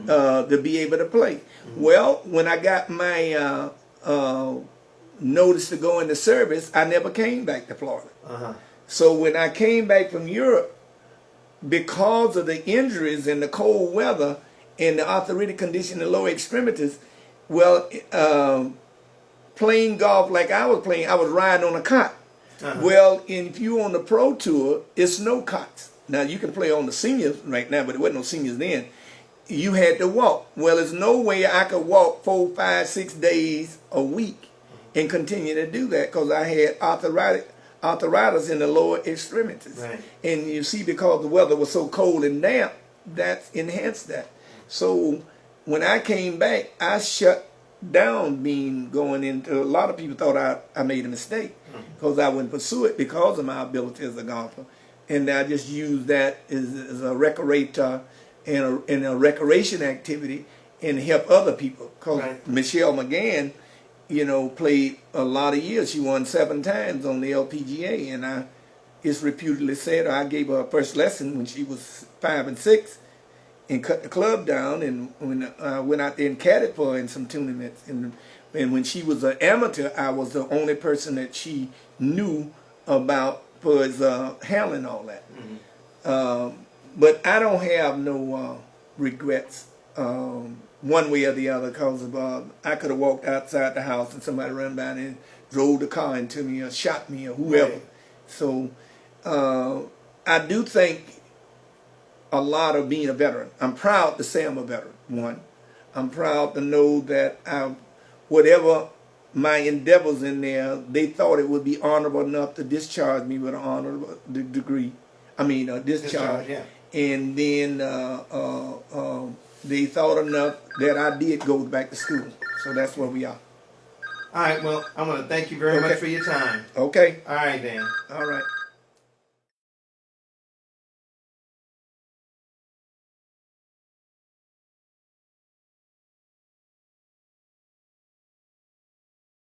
Speaker 2: to be able to play. Well, when I got my notice to go into service, I never came back to Florida. So when I came back from Europe, because of the injuries and the cold weather and the arthritic condition in the lower extremities, well, playing golf like I was playing, I was riding on a cot. Well, if you on the pro tour, it's no cots. Now, you can play on the seniors right now, but it wasn't no seniors then. You had to walk. Well, there's no way I could walk 4, 5, 6 days a week and continue to do that because I had arthritis in the lower extremities. Right. And you see, because the weather was so cold and damp, that enhanced that. So when I came back, I shut down going into, a lot of people thought I made a mistake because I wouldn't pursue it because of my ability as a golfer. And I just used that as a recreator and a recreation activity and help other people. Because Michelle McGann, you know, played a lot of years. She won 7 times on the LPGA, and it's reputedly said I gave her first lesson when she was 5 and 6 and cut the club down, and when I went out there and caddied for her in some tournaments. And when she was an amateur, I was the only person that she knew about for his handling all that. But I don't have no regrets one way or the other, because I could have walked outside the house and somebody ran by and drove the car into me or shot me or whoever. Right. So I do think a lot of being a veteran. I'm proud to say I'm a veteran, one. I'm proud to know that whatever my endeavors in there, they thought it would be honorable enough to discharge me with an honorable degree. I mean, discharge. Yeah. And then they thought enough that I did go back to school. So that's where we are.
Speaker 1: All right, well, I want to thank you very much for your time.
Speaker 2: Okay.
Speaker 1: All right, Dan.
Speaker 2: All right.